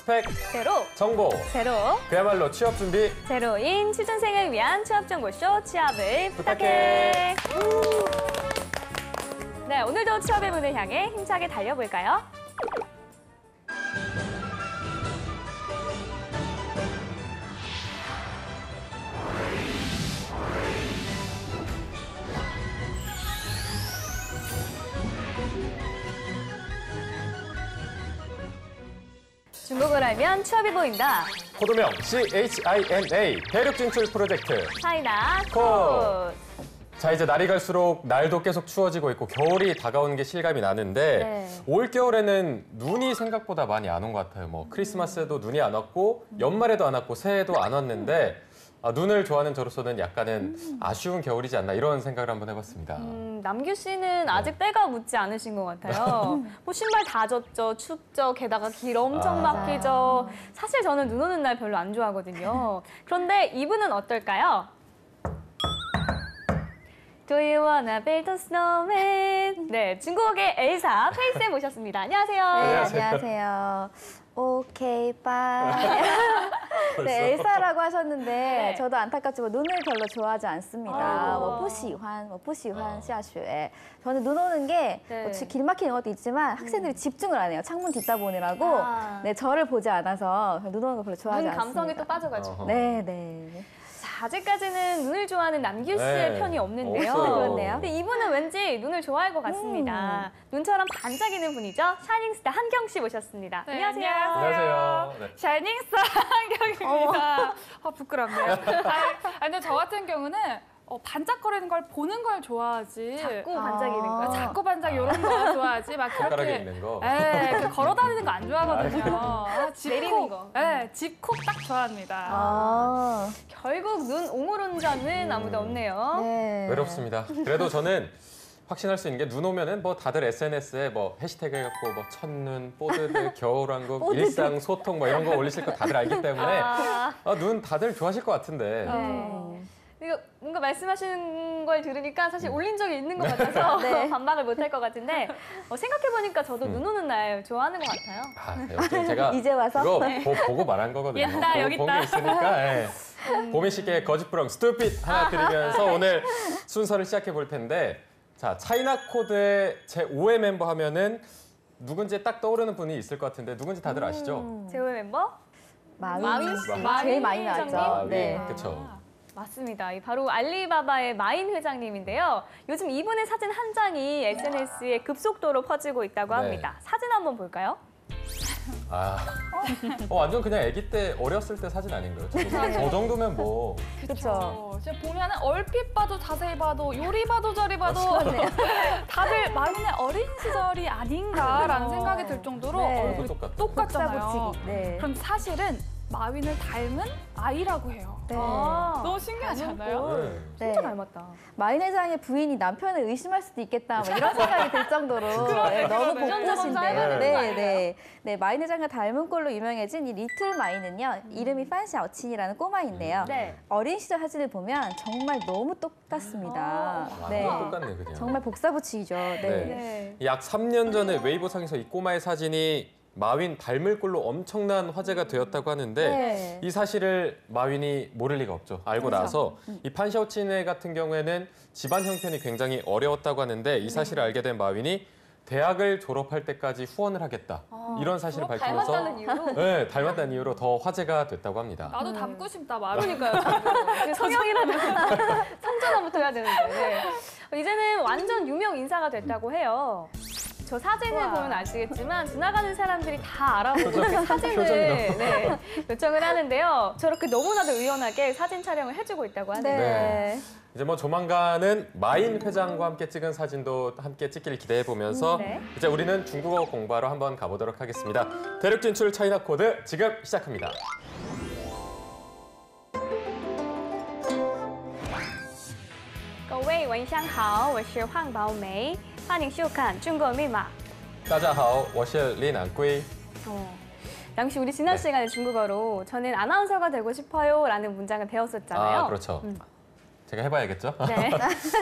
스펙 제로, 정보 제로, 그야말로 취업 준비 제로인 취준생을 위한 취업정보쇼 취업을 부탁해. 네, 오늘도 취업의 문을 향해 힘차게 달려볼까요? 중국어를 알면 취업이 보인다. 코드명 CHINA 대륙 진출 프로젝트 차이나 코. 콧. 자, 이제 날이 갈수록 날도 계속 추워지고 있고 겨울이 다가오는 게 실감이 나는데 네. 올겨울에는 눈이 생각보다 많이 안 온 것 같아요. 뭐 크리스마스에도 눈이 안 왔고 연말에도 안 왔고 새해도 안 왔는데 눈을 좋아하는 저로서는 약간은 아쉬운 겨울이지 않나 이런 생각을 한번 해봤습니다. 남규 씨는 아직 때가 묻지 않으신 것 같아요. 뭐 신발 다 젖죠, 춥죠, 게다가 길 엄청 막히죠. 사실 저는 눈 오는 날 별로 안 좋아하거든요. 그런데 이분은 어떨까요? Do you wanna build a snowman? 네, 중국의 엘사 페이스에 모셨습니다. 안녕하세요. 네, 안녕하세요. 오케이, 바이. 네, 엘사라고 하셨는데 네. 저도 안타깝지만 눈을 별로 좋아하지 않습니다. 아이고. 뭐 부시환, 뭐 부시환, 샤슈에. 저는 눈 오는 게 네. 길 막히는 것도 있지만 학생들이 집중을 안 해요. 창문 뒷다보느라고. 아. 네, 저를 보지 않아서 눈 오는 거 별로 좋아하지 눈 않습니다. 감성이 또 빠져가지고. 어허. 네, 네. 자, 아직까지는 눈을 좋아하는 남규 씨의 네. 편이 없는데요. 없어요. 그렇네요. 근데 이분은 왠지 눈을 좋아할 것 같습니다. 눈처럼 반짝이는 분이죠. 샤이닝스타 한경 씨 모셨습니다. 네, 안녕하세요. 안녕하세요. 네. 샤이닝스타 한경입니다. 부끄럽네요. 근데 저 같은 경우는 반짝거리는 걸 보는 걸 좋아하지. 자꾸 반짝이는 거요. 자꾸 반짝 이런 거 좋아하지. 막 손가락에 그렇게 있는 거. 이렇게 걸어다니는 거 안 좋아하거든요. 내리는 거. 집콕 딱 좋아합니다. 아, 결국 눈 오물운전은 아무도 없네요. 네. 외롭습니다. 그래도 저는 확신할 수 있는 게 눈 오면은 뭐 다들 SNS에 뭐 해시태그 해갖고 뭐 첫눈, 뽀드드, 겨울왕국, 일상 소통 뭐 이런 거 올리실 거 다들 알기 때문에 눈 다들 좋아하실 것 같은데. 네. 이거 뭔가 말씀하시는 걸 들으니까 사실 올린 적이 있는 것 같아서 네. 반박을 못 할 것 같은데 생각해보니까 저도 눈 오는 날 좋아하는 것 같아요. 여튼 제가 이제 와서? 이거 보고 말한 거거든요. 여기 있다, 여기 본 게 있다. 있으니까. 예. 보민 씨께 거짓부렁 스투핏 하나 드리면서 오늘 순서를 시작해 볼 텐데 자 차이나 코드의 제5의 멤버 하면은 누군지 딱 떠오르는 분이 있을 것 같은데 누군지 다들 아시죠? 제5의 멤버? 마윈 씨. 제일 많이 회장님? 나왔죠. 네. 그렇죠. 맞습니다. 바로 알리바바의 마인 회장님인데요. 요즘 이분의 사진 한 장이 SNS에 급속도로 퍼지고 있다고 네. 합니다. 사진 한번 볼까요? 완전 그냥 아기 때 어렸을 때 사진 아닌가요? 저 정도면 뭐 그렇죠. 지금 보면은 얼핏 봐도 자세히 봐도 요리 봐도 저리 봐도 다들 마윈의 어린 시절이 아닌가라는 생각이 들 정도로 네. 얼굴 똑같다. 똑같잖아요. 복사붙이기. 네. 그럼 사실은 마윈을 닮은 아이라고 해요. 네. 너무 신기하지 않아요? 네. 진짜 닮았다. 마윈 회장의 부인이 남편을 의심할 수도 있겠다 뭐 이런 생각이 들 정도로 네, 너무 그러네. 유전자 검사 해봐야 복부신데 되는 거 아니에요? 네, 마윈 회장과 닮은 꼴로 유명해진 이 리틀 마윈은요 이름이 판샤오친이라는 꼬마인데요. 네. 어린 시절 사진을 보면 정말 너무 똑같습니다. 똑같네 그냥. 정말 복사붙이기죠. 네. 네. 약 3년 전에 웨이보상에서 이 꼬마의 사진이 마윈 닮을 걸로 엄청난 화제가 되었다고 하는데 네. 이 사실을 마윈이 모를 리가 없죠. 알고 나서 이 판샤오치네 같은 경우에는 집안 형편이 굉장히 어려웠다고 하는데 이 사실을 알게 된 마윈이 대학을 졸업할 때까지 후원을 하겠다. 이런 사실을 밝히면서 닮았다는 이유로? 네, 닮았다는 이유로 더 화제가 됐다고 합니다. 나도 닮고 싶다, 마윈. 그러니까요. 성형이라는 성전환부터 해야 되는데. 네. 이제는 완전 유명 인사가 됐다고 해요. 저 사진을 보면 아시겠지만 지나가는 사람들이 다 알아보고 그 사진을 네, 요청을 하는데요. 저렇게 너무나도 의연하게 사진 촬영을 해주고 있다고 하네요. 네. 이제 뭐 조만간은 마인 회장과 함께 찍은 사진도 함께 찍기를 기대해 보면서 네. 이제 우리는 중국어 공부하러 한번 가보도록 하겠습니다. 대륙 진출 차이나 코드 지금 시작합니다. 各位晚上好，我是黄宝梅，欢迎收看中国密码。大家好，我是李南圭。 당시 우리 지난 네. 시간에 중국어로 저는 아나운서가 되고 싶어요라는 문장을 배웠었잖아요. 그렇죠. 제가 해봐야겠죠? 네.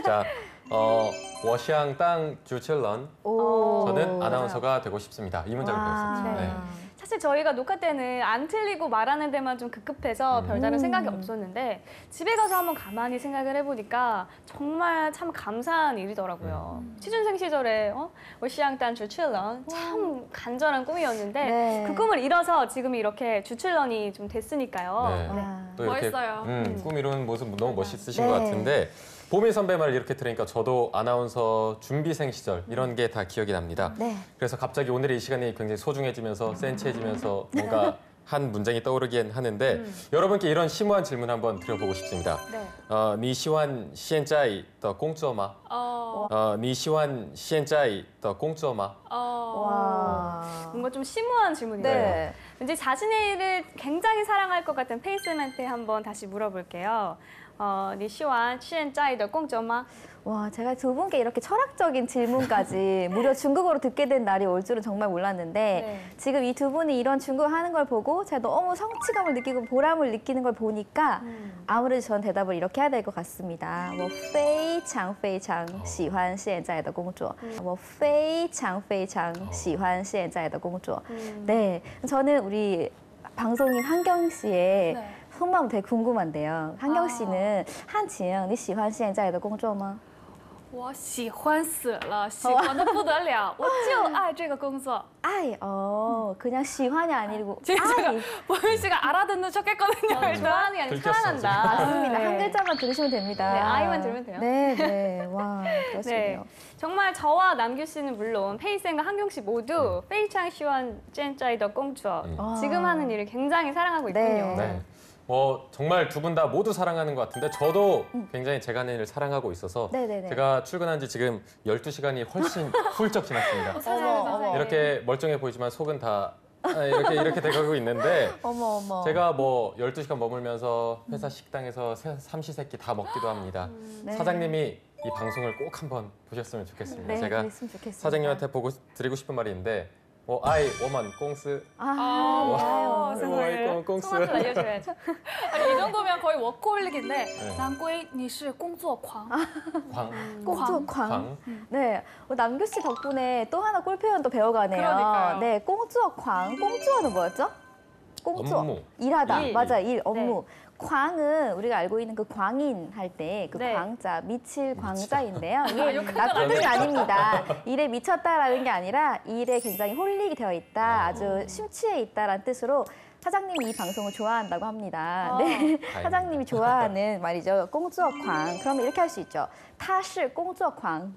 자, 我想当主持人. 오. 저는 아나운서가 되고 싶습니다. 이 문장을 와. 배웠습니다. 네. 사실 저희가 녹화 때는 안 틀리고 말하는 데만 좀 급급해서 별다른 생각이 없었는데 집에 가서 한번 가만히 생각을 해보니까 정말 참 감사한 일이더라고요. 취준생 시절에 월시양단 주출런 참 간절한 꿈이었는데 네. 그 꿈을 이뤄서 지금 이렇게 주출런이 좀 됐으니까요. 네. 와. 또 이렇게 멋있어요. 꿈 이루는 모습 너무 멋있으신 네. 것 같은데 보미 선배 말을 이렇게 들으니까 저도 아나운서 준비생 시절 이런 게 다 기억이 납니다. 네. 그래서 갑자기 오늘의 이 시간이 굉장히 소중해지면서 센치해지면서 뭔가 한 문장이 떠오르긴 하는데 여러분께 이런 심오한 질문 한번 드려보고 싶습니다. 네. 你喜欢现在的工作吗? 你喜欢现在的工作吗? 와. 뭔가 좀 심오한 질문이네요. 네. 왠지 자신의 일을 굉장히 사랑할 것 같은 페이스맨한테 한번 다시 물어볼게요. 你喜欢现在的工作吗? 와, 제가 두 분께 이렇게 철학적인 질문까지 무려 중국어로 듣게 된 날이 올 줄은 정말 몰랐는데 네. 지금 이 두 분이 이런 중국어 하는 걸 보고 제가 너무 성취감을 느끼고 보람을 느끼는 걸 보니까 아무래도 전 대답을 이렇게 해야 될 것 같습니다. 我非常非常喜欢现在的工作. 我非常非常喜欢现在的工作. 네, 저는 우리 방송인 한경 씨의 네. 속마음 되게 궁금한데요. 한경 씨는 한칭, 你喜欢现在的工作吗?我喜欢死了，喜欢的不得了，我就爱这个工作。 아이, 그냥 시환이 아니고 지금 제가 아이. 보민 씨가 알아듣는 척했거든요. 일단. 좋아하는 게 아니라 들켰어, 사랑한다. 맞습니다. 네. 한 글자만 들으시면 됩니다. 네, 아이만 들으면 돼요. 네, 네. 와, 그렇군요. 네, 정말 저와 남규 씨는 물론 페이센과 한경 씨 모두 페이창 시원 젠짜이더 공주어 지금 하는 일을 굉장히 사랑하고 있군요. 네. 네. 정말 두 분 다 모두 사랑하는 것 같은데 저도 굉장히 제가 하는 일을 사랑하고 있어서 네네네. 제가 출근한 지 지금 12시간이 훨씬 훌쩍 지났습니다. 어머. 이렇게 멀쩡해 보이지만 속은 다 이렇게 돼가고 있는데 어머. 제가 12시간 머물면서 회사 식당에서 삼시세끼 다 먹기도 합니다. 네. 사장님이 이 방송을 꼭 한번 보셨으면 좋겠습니다. 네, 제가 그랬으면 좋겠습니다. 사장님한테 드리고 싶은 말이 있는데 아이 워먼 공스 아유. 세상에. 공스 성함 좀 알려줘야죠. 아니, 이 정도면 거의 워커홀릭인데 네. 南归你是工作狂. 광 꽁초광. 광. 네, 남규 씨 덕분에 또 하나 꿀 표현 또 배워가네요. 그러니까요. 네, 꽁초광. 꽁초는 뭐였죠? 꽁초. 업무. 일하다. 일. 맞아, 일, 업무. 광은 우리가 알고 있는 그 광인 할 때 그 네. 광자, 미칠 광자인데요. 이게 욕한 건 나쁜 뜻이 아니죠. 아닙니다. 일에 미쳤다라는 게 아니라 일에 굉장히 홀릭이 되어 있다, 아주 심취해 있다라는 뜻으로 사장님이 이 방송을 좋아한다고 합니다. 네, 사장님이 좋아하는 말이죠. 工作狂. 그러면 이렇게 할 수 있죠. 他是工作狂.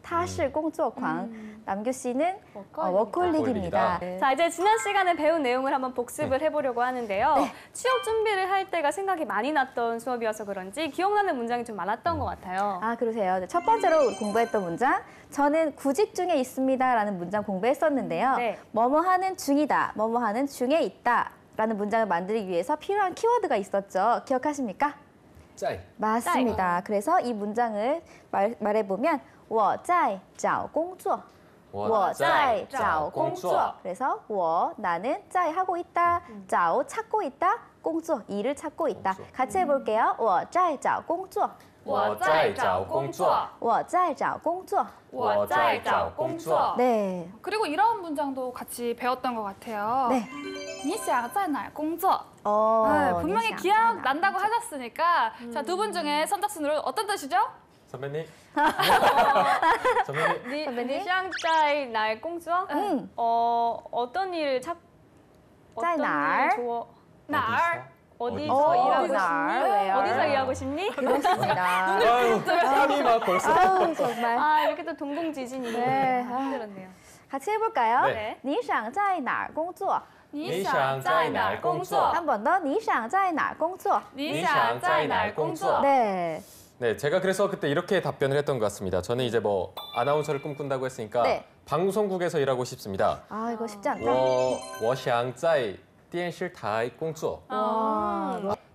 他是工作狂. 남규 씨는 워커홀릭입니다. 네. 자, 이제 지난 시간에 배운 내용을 한번 복습을 해보려고 하는데요. 취업 준비를 할 때가 생각이 많이 났던 수업이어서 그런지 기억나는 문장이 좀 많았던 것 같아요. 아, 그러세요. 네, 첫 번째로 우리 공부했던 문장. 저는 구직 중에 있습니다. 라는 문장 공부했었는데요. 네. 뭐뭐 하는 중이다, 뭐뭐 하는 중에 있다. 라는 문장을 만들기 위해서 필요한 키워드가 있었죠. 기억하십니까? 짜이. 맞습니다. 그래서 이 문장을 말해보면 我在找工作. 我在找工作. 그래서 我 나는 在 하고 있다, 找 찾고 있다, 工作 일을 찾고 있다. 같이 해볼게요. 我在找工作.我在找工作.我在找工作.我在找工作. 네. 그리고 이런 문장도 같이 배웠던 것 같아요. 네. 你想在哪工作? 네, 분명히 기억 난다고 하셨으니까 자, 두 분 중에 선착순으로 어떤 뜻이죠? 선배님. 선배님. 선배님? 샹짜이 날 공주어? 어떤 일을 짜이 날? 날. 어디서 일하고 날, 싶니? where? 어디서 일하고 싶니? 그렇습니다. 아유, 땀이 막 벌써. 아우, 정말. 아, 이렇게 또 동공지진이 네. 힘들었네요. 같이 해볼까요? 네. 你想在哪工作?你想在哪儿工作? 한 번 더. 你想在哪工作?你想在哪儿工作? 네. 네, 제가 그래서 그때 이렇게 답변을 했던 것 같습니다. 저는 이제 아나운서를 꿈꾼다고 했으니까 네. 방송국에서 일하고 싶습니다. 아, 이거 쉽지 않다. 我想在电视台工作.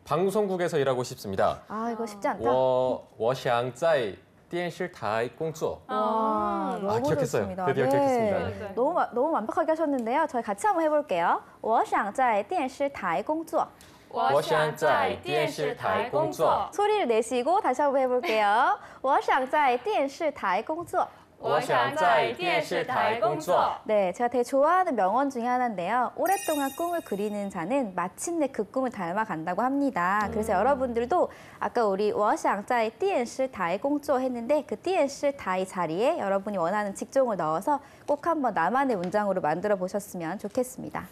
방송국에서 일하고 싶습니다. 아, 이거 쉽지 않다. 我想在电视台工作. 와, 너무 기억했어요. 좋습니다. 드디어 네. 기억했습니다. 네. 너무 완벽하게 하셨는데요. 저희 같이 한번 해볼게요. 我想在电视台工作.我想在电视台工作 소리를 내쉬고 다시 한번 해볼게요. 我想在电视台工作我想在电视台工作 네, 제가 되게 좋아하는 명언 중에 하나인데요. 오랫동안 꿈을 그리는 자는 마침내 그 꿈을 닮아간다고 합니다. 그래서 여러분들도 아까 우리 我想在电视台工作 했는데 그 电视台 자리에 여러분이 원하는 직종을 넣어서 꼭 한번 나만의 문장으로 만들어 보셨으면 좋겠습니다.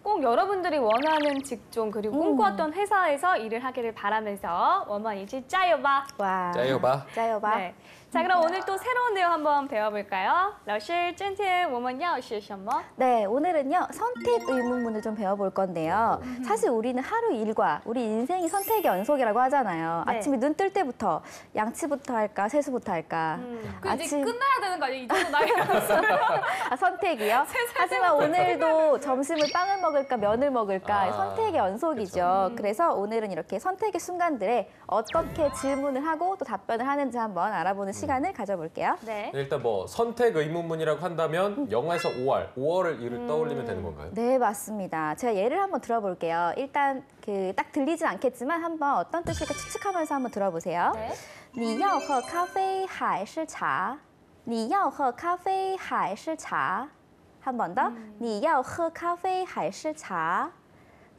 꼭 여러분들이 원하는 직종 그리고 꿈꿔왔던 회사에서 일을 하기를 바라면서 我们一起加油吧 와, 짜요바 짜요바. 네. 자, 그럼 오늘 또 새로운 내용 한번 배워볼까요? 老师今天我们要学什么? 네, 오늘은요 선택 의문문을 좀 배워볼 건데요. 사실 우리는 하루 일과 우리 인생이 선택의 연속이라고 하잖아요. 네. 아침에 눈 뜰 때부터 양치부터 할까 세수부터 할까. 그 이제 끝나야 되는 거 아니에요? 이 정도 나이 아, 선택이요? 하지만 오늘도 점심을 빵을 먹을까 면을 먹을까 아, 선택의 연속이죠. 그래서 오늘은 이렇게 선택의 순간들에 어떻게 질문을 하고 또 답변을 하는지 한번 알아보는 시간을 가져볼게요. 네. 일단 뭐 선택 의문문이라고 한다면 영화에서 5월 일을 떠올리면 되는 건가요? 네, 맞습니다. 제가 예를 한번 들어볼게요. 일단 그 딱 들리진 않겠지만 한번 어떤 뜻일까 추측하면서 한번 들어보세요. 네. 你要喝咖啡还是茶?你要喝咖啡还是茶? 한 번 더. 你要喝咖啡还是茶?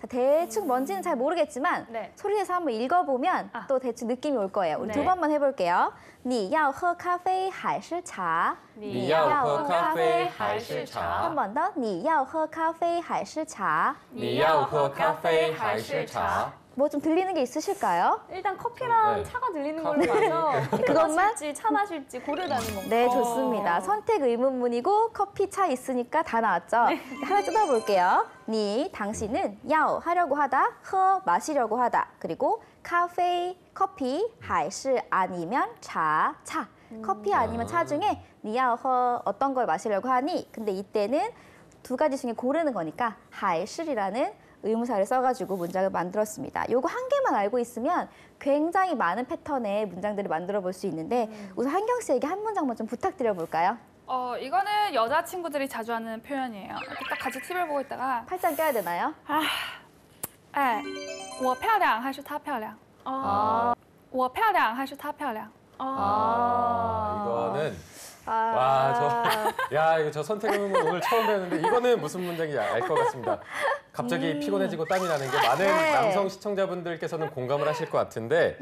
자, 대충 뭔지는 잘 모르겠지만 네. 소리 내서 한번 읽어보면 아. 또 대충 느낌이 올 거예요. 우리 네. 두 번만 해볼게요. 你要喝咖啡还是茶?你要喝咖啡还是 한 茶 번 더. 你要喝咖啡还是茶?你要喝咖啡还是茶 뭐 좀 들리는 게 있으실까요? 일단 커피랑 네. 차가 들리는 걸로 커피. 봐서 커피 그것만? 마실지 차 마실지 고르라는 건가요? 네, 좋습니다. 선택 의문문이고 커피, 차 있으니까 다 나왔죠? 하나 뜯어볼게요. 니, 당신은 야오, 하려고 하다, 허, 마시려고 하다, 그리고 카페, 커피, 还是 아니면 차, 차. 커피 아니면 차 중에 니야오, 허, 어떤 걸 마시려고 하니? 근데 이때는 두 가지 중에 고르는 거니까 还是이라는 의무사를 써가지고 문장을 만들었습니다. 요거 한 개만 알고 있으면 굉장히 많은 패턴의 문장들을 만들어 볼 수 있는데 우선 한경 씨에게 한 문장만 좀 부탁드려 볼까요? 이거는 여자친구들이 자주 하는 표현이에요. 이렇게 딱 같이 TV를 보고 있다가 팔짱 껴야 되나요? 哎，我漂亮还是她漂亮？ 아. 我漂亮还是她漂亮？ 이거는 이거 저 선택 의문문 오늘 처음 배웠는데 이거는 무슨 문장인지 알 것 같습니다. 갑자기 피곤해지고 땀이 나는 게 많은 네. 남성 시청자분들께서는 공감을 하실 것 같은데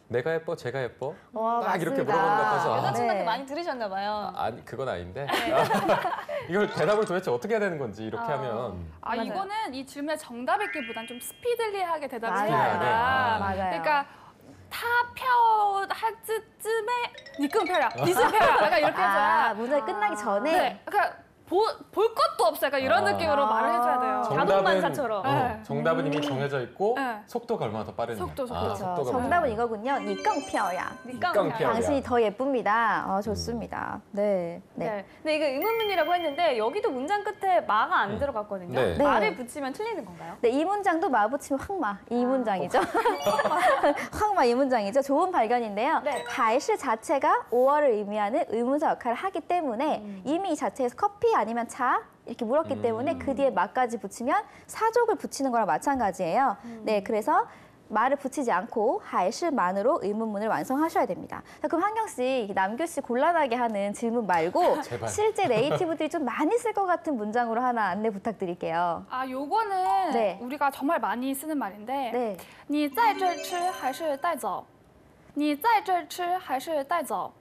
내가 예뻐, 제가 예뻐? 와, 딱 이렇게 맞습니다. 물어보는 것 같아서 여자친구한테 네. 많이 들으셨나 봐요. 아니 그건 아닌데 이걸 대답을 도대체 어떻게 해야 되는 건지 이렇게 하면 맞아요. 이거는 이 질문의 정답이기보단 좀 스피들리하게 대답을 맞아요. 해야 된다. 아, 맞아요. 그러니까 她漂할 즈음에 你更漂亮, 你是漂亮. 약간 이렇게 해줘야. 문장이 끝나기 전에 네, 그러니까 볼 것도 없어. 약간 이런 느낌으로 말을 해줘야 돼요. 자동반사처럼. 네. 정답은 이미 정해져 있고 네. 속도가 얼마나 더 빠르냐. 속도. 그렇죠. 속도가 정답은 문제구나. 이거군요. 你更漂亮. 깡피야. 당신이 더 예쁩니다. 좋습니다. 네. 네. 근데 이게 의문문이라고 했는데 여기도 문장 끝에 마가 안 들어갔거든요. 네. 마를 붙이면 틀리는 건가요? 네, 이 문장도 마 붙이면 황마 이 문장이죠. 황마 이 문장이죠. 좋은 발견인데요. 네. 还是 자체가 5월을 의미하는 의문사 역할을 하기 때문에 이미 이 자체에서 커피 아니면 차 이렇게 물었기 때문에 그 뒤에 마까지 붙이면 사족을 붙이는 거랑 마찬가지예요. 네, 그래서 말을 붙이지 않고 还是만으로 의문문을 완성하셔야 됩니다. 자, 그럼 한경 씨, 남규 씨 곤란하게 하는 질문 말고 제발. 실제 네이티브들이 좀 많이 쓸 것 같은 문장으로 하나 안내 부탁드릴게요. 요거는 네. 우리가 정말 많이 쓰는 말인데 네. 你在这吃还是带走?你在这吃还是带走?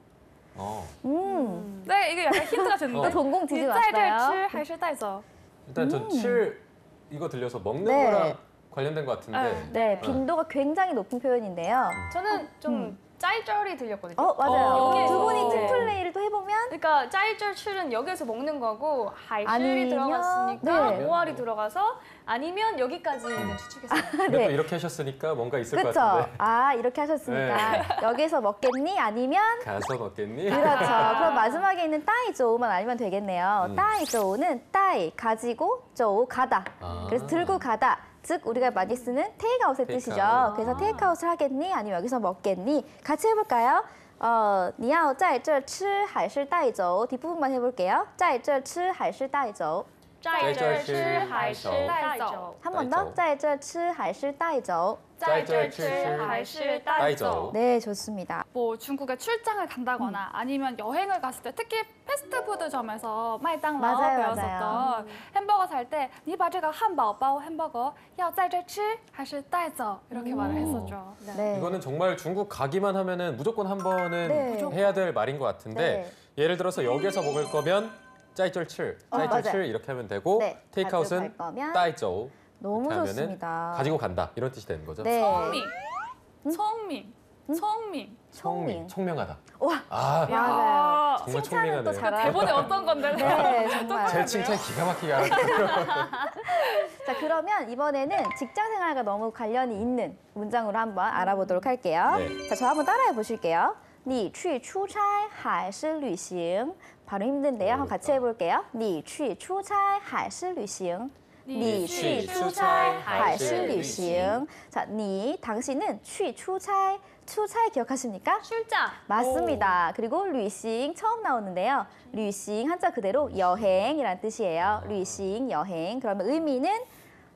네, 이게 약간 힌트가 됐는데. 동공 뒤집어 你在这 왔어요. 吃还是带走? 일단 전 7 이거 들려서 먹는 네. 거랑 관련된 것 같은데 네, 빈도가 굉장히 높은 표현인데요. 저는 좀 짤짤이 들렸거든요. 맞아요. 여기에서. 두 분이 네. 팀플레이를 또 해보면 그러니까 짤짤출은 여기에서 먹는 거고 하이슐이 아니면, 들어갔으니까 네. 5알이 들어가서 아니면 여기까지는 추측했어요. 근데 네. 또 이렇게 하셨으니까 뭔가 있을 것 그쵸? 같은데 아, 이렇게 하셨으니까 여기서 먹겠니? 아니면 가서 먹겠니? 그렇죠. 그럼 마지막에 있는 따이 조우만 알면 되겠네요. 따이 조우는 따이, 가지고, 조우, 가다. 아. 그래서 들고 가다. 즉 우리가 많이 쓰는 테이크아웃의 뜻이죠. 테이크아웃. 그래서 테이크아웃을 하겠니? 아니면 여기서 먹겠니? 같이 해볼까요? 你要在这吃还是带走? 뒷부분만 해볼게요. 在这吃还是带走?在这吃还是带走？ 한 번 더. 在这吃还是带走?在这吃还是带走？ 네, 좋습니다. 뭐 중국에 출장을 간다거나 아니면 여행을 갔을 때 특히 패스트푸드점에서 마이땅라오 맞아요, 배웠었던 맞아요. 햄버거 살 때你把这个汉堡包 햄버거 要在这吃还是带走 이렇게 말을 했었죠. 네. 이거는 정말 중국 가기만 하면은 무조건 한 번은 네. 해야 될 말인 것 같은데 예를 들어서 여기서 먹을 거면 짜이쩔칠, 맞아요. 짜이쩔칠 이렇게 하면 되고 네, 테이크아웃은 가져갈 거면 따이쩌우 너무 이렇게 하면은 좋습니다. 가지고 간다 이런 뜻이 되는 거죠. 네. 청민, 청민, 청민. 청민. 총명하다. 와, 아 맞아요. 정말 칭찬은 또 총명하네요. 잘하고. 대본에 어떤 건데? 네, 정말. 제 칭찬 기가 막히게 하는 자, 그러면 이번에는 직장 생활과 너무 관련이 있는 문장으로 한번 알아보도록 할게요. 네. 자, 저 한번 따라해 보실게요. 你去出差还是旅行? 발음 힘든데요. 한번 같이 해볼게요. 你去出差还是旅行?你去出差还是旅行? 자, 你 당신은 去出差.出差 기억하십니까? 출장. 맞습니다. 그리고 旅行 처음 나오는데요. 旅行 한자 그대로 여행이란 뜻이에요. 旅行 여행. 그러면 의미는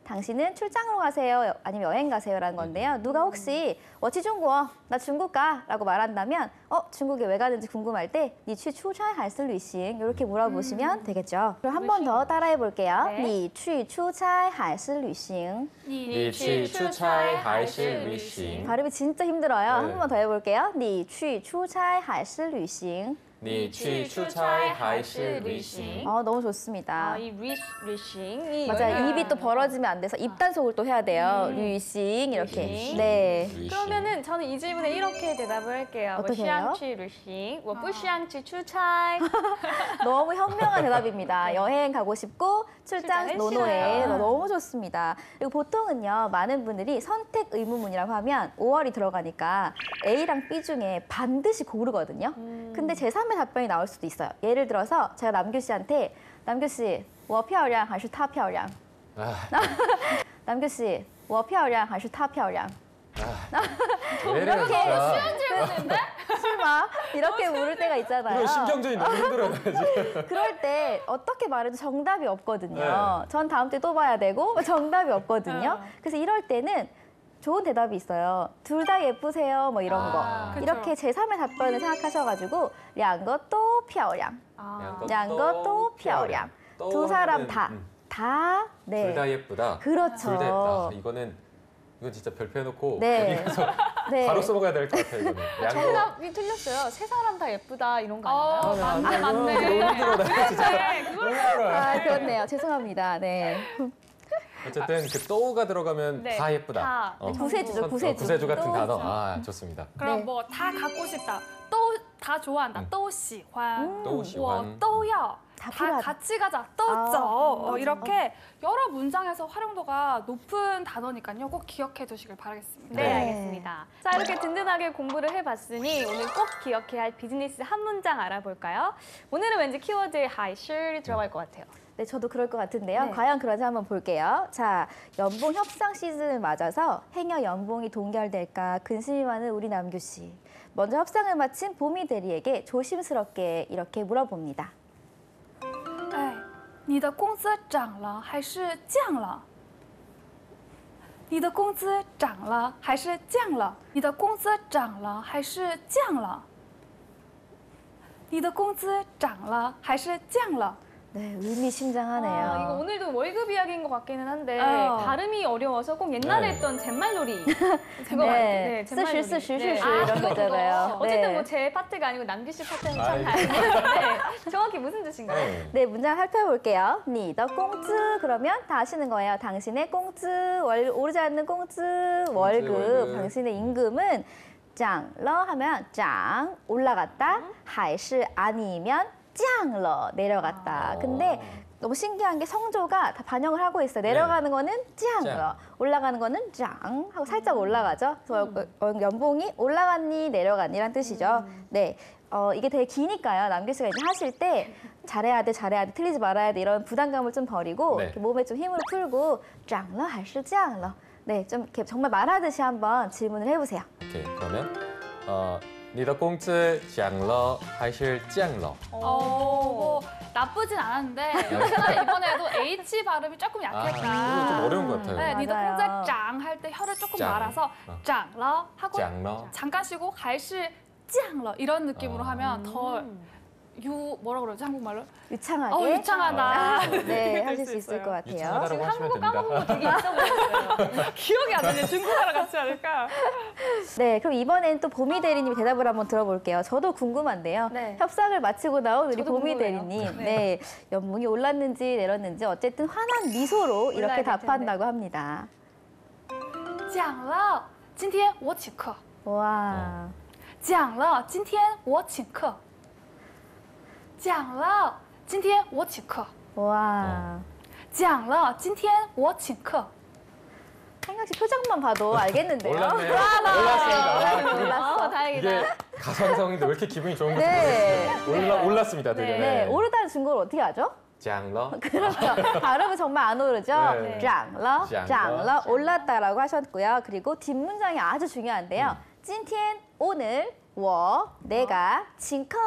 당신은 출장으로 가세요 아니면 여행 가세요라는 건데요. 누가 혹시 我去中国, 나 중국 가 라고 말한다면 중국에 왜 가는지 궁금할 때 你去出差还是旅行 이렇게 물어보시면 되겠죠. 그럼 한 번 더 따라해 볼게요. 네. 你去出差还是旅行? 你去出差还是旅行? 발음이 진짜 힘들어요. 네. 한 번 더 해볼게요. 你去出差还是旅行?你去出差还是旅行? 너무 좋습니다. 아, 이 리싱이 맞아요. 입이 또 벌어지면 안 돼서 입단속을 또 해야 돼요.旅行 이렇게.旅行. 네. 그러면은 저는 이 질문에 이렇게 대답을 할게요. 어떻게 我 해요? 想去旅行,我不想去出差. 너무 현명한 대답입니다. 여행 가고 싶고 출장 출장은 노노에 싫어요. 너무 좋습니다. 그리고 보통은요. 많은 분들이 선택 의무문이라고 하면 5월이 들어가니까 A랑 B 중에 반드시 고르거든요. 근데 제3의 답변이 나올 수도 있어요. 예를 들어서 제가 남규 씨한테 남규 씨, 我漂亮还是她漂亮? 아, 남규 씨, 我漂亮还是她漂亮? 이렇게 설마 이렇게 물을 때가 있잖아요. 이런 심경전이 너무 힘들어요 지금. 그럴 때 어떻게 말해도 정답이 없거든요. 네. 전 다음 주에 또 봐야 되고 정답이 없거든요. 그래서 이럴 때는 좋은 대답이 있어요. 둘 다 예쁘세요, 뭐 이런 거. 그쵸. 이렇게 제3의 답변을 생각하셔가지고 两个都漂亮, 两个都漂亮. 두 사람 다, 다, 네. 둘 다 예쁘다. 그렇죠. 둘 다 예쁘다. 이건 진짜 별표 해놓고 네. 어디 가서 네. 바로 써먹어야 될 것 같아요. 이거는. 정답이 틀렸어요. 세 사람 다 예쁘다 이런 거 아닌가요? 맞네, 맞네. 너무 힘들어 나 진짜. 너무 힘들어요. 아, 그렇네요. 죄송합니다. 네. 어쨌든 그 또가 들어가면 네, 다 예쁘다. 다. 네, 구세주죠, 구세주. 구세주 같은 또. 단어. 아 좋습니다. 그럼 네. 뭐 다 갖고 싶다. 또 다 좋아한다. 都喜欢. 都喜欢. 我都要. 다 다 필요하다. 같이 가자. 都走. 이렇게 여러 문장에서 활용도가 높은 단어니까요. 꼭 기억해 두시길 바라겠습니다. 네, 네. 알겠습니다. 자, 이렇게 든든하게 공부를 해봤으니 오늘 꼭 기억해야 할 비즈니스 한 문장 알아볼까요? 오늘은 왠지 키워드에 하이슐이 들어갈 것 같아요. 네, 저도 그럴 것 같은데요. 네. 과연 그런지 한번 볼게요. 자, 연봉 협상 시즌을 맞아서 행여 연봉이 동결될까 근심이 많은 우리 남규 씨. 먼저 협상을 마친 보미 대리에게 조심스럽게 이렇게 물어봅니다. 哎，你的工资涨了还是降了？你的工资涨了还是降了？你的工资涨了还是降了？你的工资涨了还是降了？ 네, 의미심장하네요. 아, 이거 오늘도 월급 이야기인 것 같기는 한데 발음이 어려워서 꼭 옛날에 네. 했던 잿말놀이 그거 네, 잿말놀이. 쓰실 네. 이런 거 있잖아요. 어쨌든 네. 뭐 제 파트가 아니고 남규 씨 파트는 참 아이고. 다행인데 정확히 무슨 뜻인가요? 네. 네, 문장 살펴볼게요. 你的工资 그러면 다 아시는 거예요. 당신의 工资 오르지 않는 工资 월급, 월급. 당신의 임금은 涨了 하면 涨 올라갔다, 还是 아니면 降了 내려갔다. 근데 너무 신기한 게 성조가 다 반영을 하고 있어요. 내려가는 거는 降了, 올라가는 거는 涨 하고 살짝 올라가죠. 그래서 연봉이 올라갔니 내려갔니란 뜻이죠. 네. 이게 되게 기니까요. 남규 씨가 이제 하실 때 잘해야 돼, 틀리지 말아야 돼 이런 부담감을 좀 버리고 네. 이렇게 몸에 좀 힘을 풀고 涨了还是降了? 네, 좀 이렇게 정말 말하듯이 한번 질문을 해보세요. 오케이 그러면 你的工资涨了还是降了？ 뭐 나쁘진 않았는데 역시나 이번에도 H 발음이 조금 이거 좀 약했다. 어려운 것 같아요. 네, 니도 맞아요. 공짜 짱 할 때 혀를 조금 짱. 말아서 짱러 하고 涨了 잠깐 쉬고 还是 짱러 이런 느낌으로 하면 더 뭐라 그러지 한국말로? 유창하게. 유창하다. 네, 될 하실 수 수 있을 있어요. 것 같아요. 유창하다라고 하시면 한국어 까먹은 거 됩니다. 되게 있어 보였어요. 기억이 안 나네. 중국어랑 같이 하니까. 네, 그럼 이번엔 또 보미 대리님 대답을 한번 들어볼게요. 저도 궁금한데요. 네. 협상을 마치고 나온 우리 저도 보미 궁금해요. 대리님. 네. 연봉이 올랐는지 내렸는지 어쨌든 환한 미소로 올라야 이렇게 될 텐데. 답한다고 합니다. 讲了，今天我请客。 와. 讲了，今天我请客。讲了，今天我请客。 와. 讲了，今天我请客。 한강 씨 표정만 봐도 알겠는데요. 올랐네요. 올랐습니다. 올랐어. 다행이다. 이게 가상성인데 왜 이렇게 기분이 좋은 건지 네. 모르겠어요. 올랐습니다, 되게. 네, 오르다는 증거를 어떻게 하죠? 涨了 그렇죠. 발음은 정말 안 오르죠? 네. 짱러, 짱러. 짱러, 올랐다라고 하셨고요. 그리고 뒷문장이 아주 중요한데요. 今天, 오늘, 내가, 请客,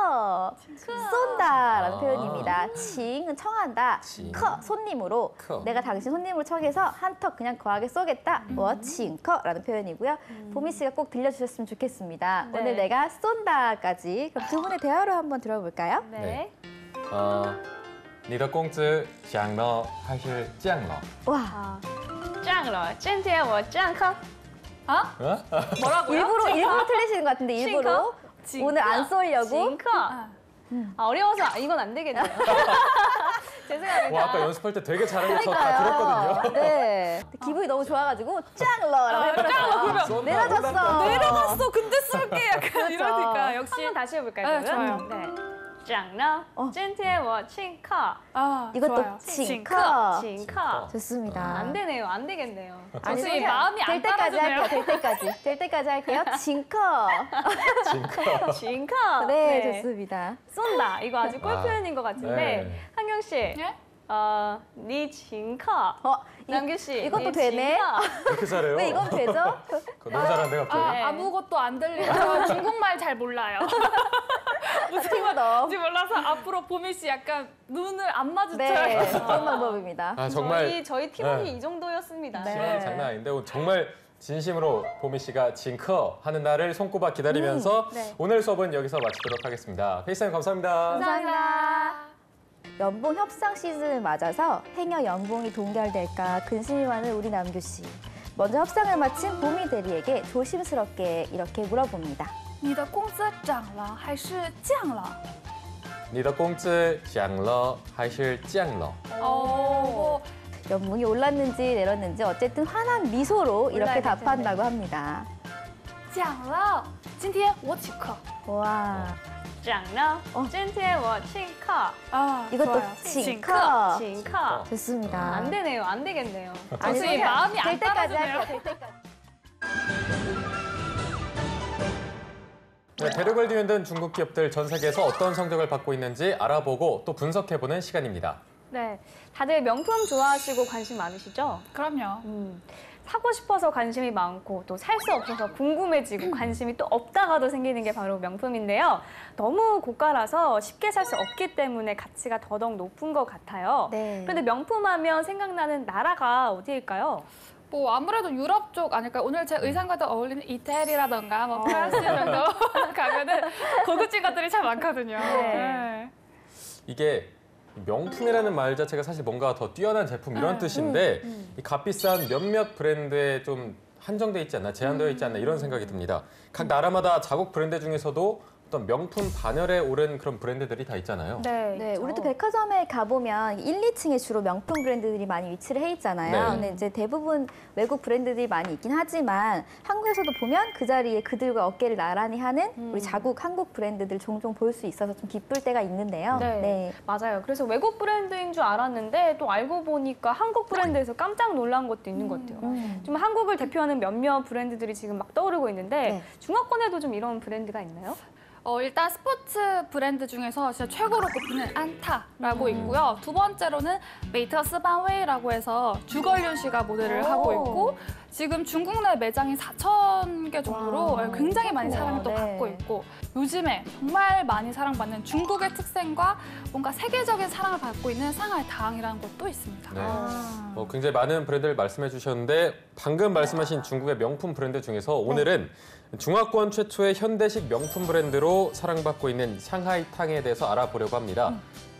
쏜다라는 아. 표현입니다. 请은 청한다, 请. 客, 손님으로, 客. 내가 당신 손님으로 청해서 한턱 그냥 거하게 쏘겠다, 我请客라는 표현이고요. 보미 씨가 꼭 들려주셨으면 좋겠습니다. 네. 오늘 내가 쏜다까지. 그럼 두 분의 대화로 한번 들어볼까요? 네. 你的工资涨了还是降了？ 와, 啊，这样了，今天我上课。 아? 어? 뭐라고요? 일부러 틀리시는 것 같은데 일부러 오늘 안 쏘려고. 请客. 아, 어려워서 이건 안 되겠네요. 죄송합니다. 와, 아까 연습할 때 되게 잘한 거 저 다 들었거든요. 네. 기분이 너무 좋아가지고 짱러라고 해버렸어요. 쏜다, 내려졌어. 올랐다. 내려놨어. 근데 쏠게 약간 그렇죠. 이러니까 역시. 한번 다시 해볼까요? 네, 그러면? 좋아요. 네. 涨了，今天我请客。 아, 이것도 좋아요. 칭커. 请客. 좋습니다. 안 되네요. 안 되겠네요. 아니, 역시 그냥 마음이 안 될 때까지 따라주네요. 할게요. 될 때까지 할게요. 칭커. 请客. 네, 좋습니다. 쏜다. 이거 아주 꿀 아, 표현인 것 같은데. 네. 한경 씨. 예? 니请客. 남규 씨. 이것도 니 되네? 请客. 이렇게 잘해요. 왜 이건 되죠? 그거 너무 잘하는데 갑자기. 네. 아무것도 안 들리고 중국말 잘 몰라요. 무슨 말인지 몰라서 앞으로 보미 씨 약간 눈을 안 마주쳐요. 네, 좋은 방법입니다. 아, 정말 저희 팀원이 네. 이 정도였습니다. 네. 시간이 장난 아닌데 오늘 정말 진심으로 보미 씨가 징커 하는 날을 손꼽아 기다리면서 네. 오늘 수업은 여기서 마치도록 하겠습니다. 페이스님 감사합니다. 감사합니다. 연봉 협상 시즌을 맞아서 행여 연봉이 동결될까 근심이 많은 우리 남규 씨. 먼저 협상을 마친 보미 대리에게 조심스럽게 이렇게 물어봅니다. 你的工资涨了还是降了？你的工资涨了还是降了？ 뭐 연봉이 올랐는지 내렸는지 어쨌든 환한 미소로 이렇게 올라야 될 답한다고 합니다. 讲了，今天我请客。 와, 涨了，今天我请客. 아, 이것도 좋아요. 칭커. 请客. 좋습니다. 안 되네요. 안 되겠네요. 아니, 역시 그냥 마음이 안 될 때까지 따라주네요. 할게요. 될 때까지. 네, 대륙을 뒤흔든 중국 기업들 전 세계에서 어떤 성적을 받고 있는지 알아보고 또 분석해보는 시간입니다. 네, 다들 명품 좋아하시고 관심 많으시죠? 그럼요. 사고 싶어서 관심이 많고 또 살 수 없어서 궁금해지고 관심이 또 없다가도 생기는 게 바로 명품인데요. 너무 고가라서 쉽게 살 수 없기 때문에 가치가 더더욱 높은 것 같아요. 네. 그런데 명품하면 생각나는 나라가 어디일까요? 뭐 아무래도 유럽 쪽 아닐까요? 오늘 제 의상과도 어울리는 이태리라던가 뭐 프랑스 정도 가면은 고급진 것들이 참 많거든요. 네. 이게 명품이라는 말 자체가 사실 뭔가 더 뛰어난 제품 이런 뜻인데 이 값비싼 몇몇 브랜드에 좀 한정돼 있지 않나, 제한되어 있지 않나 이런 생각이 듭니다. 각 나라마다 자국 브랜드 중에서도 어떤 명품 반열에 오른 그런 브랜드들이 다 있잖아요. 네, 우리도 백화점에 가보면 1, 2층에 주로 명품 브랜드들이 많이 위치를 해 있잖아요. 네. 근데 이제 대부분 외국 브랜드들이 많이 있긴 하지만 한국에서도 보면 그 자리에 그들과 어깨를 나란히 하는 우리 자국 한국 브랜드들 종종 볼 수 있어서 좀 기쁠 때가 있는데요. 네. 맞아요. 그래서 외국 브랜드인 줄 알았는데 또 알고 보니까 한국 브랜드에서 깜짝 놀란 것도 있는 것 같아요. 좀 한국을 대표하는 몇몇 브랜드들이 지금 막 떠오르고 있는데 네. 중화권에도 좀 이런 브랜드가 있나요? 일단 스포츠 브랜드 중에서 진짜 최고로 꼽히는 안타라고 있고요. 두 번째로는 메이터스 반웨이라고 해서 주걸륜 씨가 모델을 하고 있고 지금 중국 내 매장이 4,000개 정도로 굉장히 많이 사랑을 또 받고 있고 요즘에 정말 많이 사랑받는 중국의 특색과 뭔가 세계적인 사랑을 받고 있는 상하이탕이라는 것도 있습니다. 네. 굉장히 많은 브랜드를 말씀해 주셨는데 방금 말씀하신 중국의 명품 브랜드 중에서 오늘은 중화권 최초의 현대식 명품 브랜드로 사랑받고 있는 샹하이탕에 대해서 알아보려고 합니다.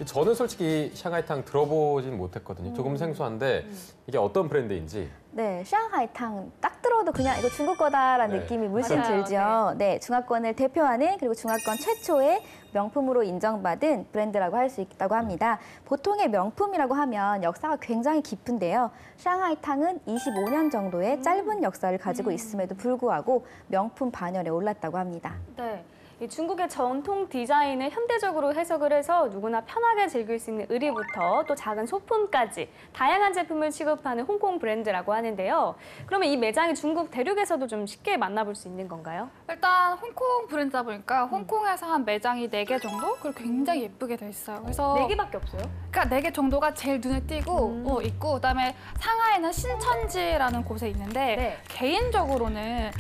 저는 솔직히 샹하이탕 들어보진 못했거든요. 조금 생소한데 이게 어떤 브랜드인지. 네, 샹하이탕 딱 들어도 그냥 이거 중국 거다라는 네. 느낌이 물씬 맞아요. 들죠. 네, 중화권을 대표하는 그리고 중화권 최초의 명품으로 인정받은 브랜드라고 할 수 있다고 합니다. 보통의 명품이라고 하면 역사가 굉장히 깊은데요. 샹하이탕은 25년 정도의 짧은 역사를 가지고 있음에도 불구하고 명품 반열에 올랐다고 합니다. 네. 이 중국의 전통 디자인을 현대적으로 해석을 해서 누구나 편하게 즐길 수 있는 의류부터 또 작은 소품까지 다양한 제품을 취급하는 홍콩 브랜드라고 하는데요. 그러면 이 매장이 중국 대륙에서도 좀 쉽게 만나볼 수 있는 건가요? 일단 홍콩 브랜드다 보니까 홍콩에서 한 매장이 4개 정도? 그리고 굉장히 예쁘게 돼 있어요. 그래서 4개밖에 없어요? 그러니까 4개 정도가 제일 눈에 띄고 있고 그다음에 상하이는 신천지라는 곳에 있는데 네. 개인적으로는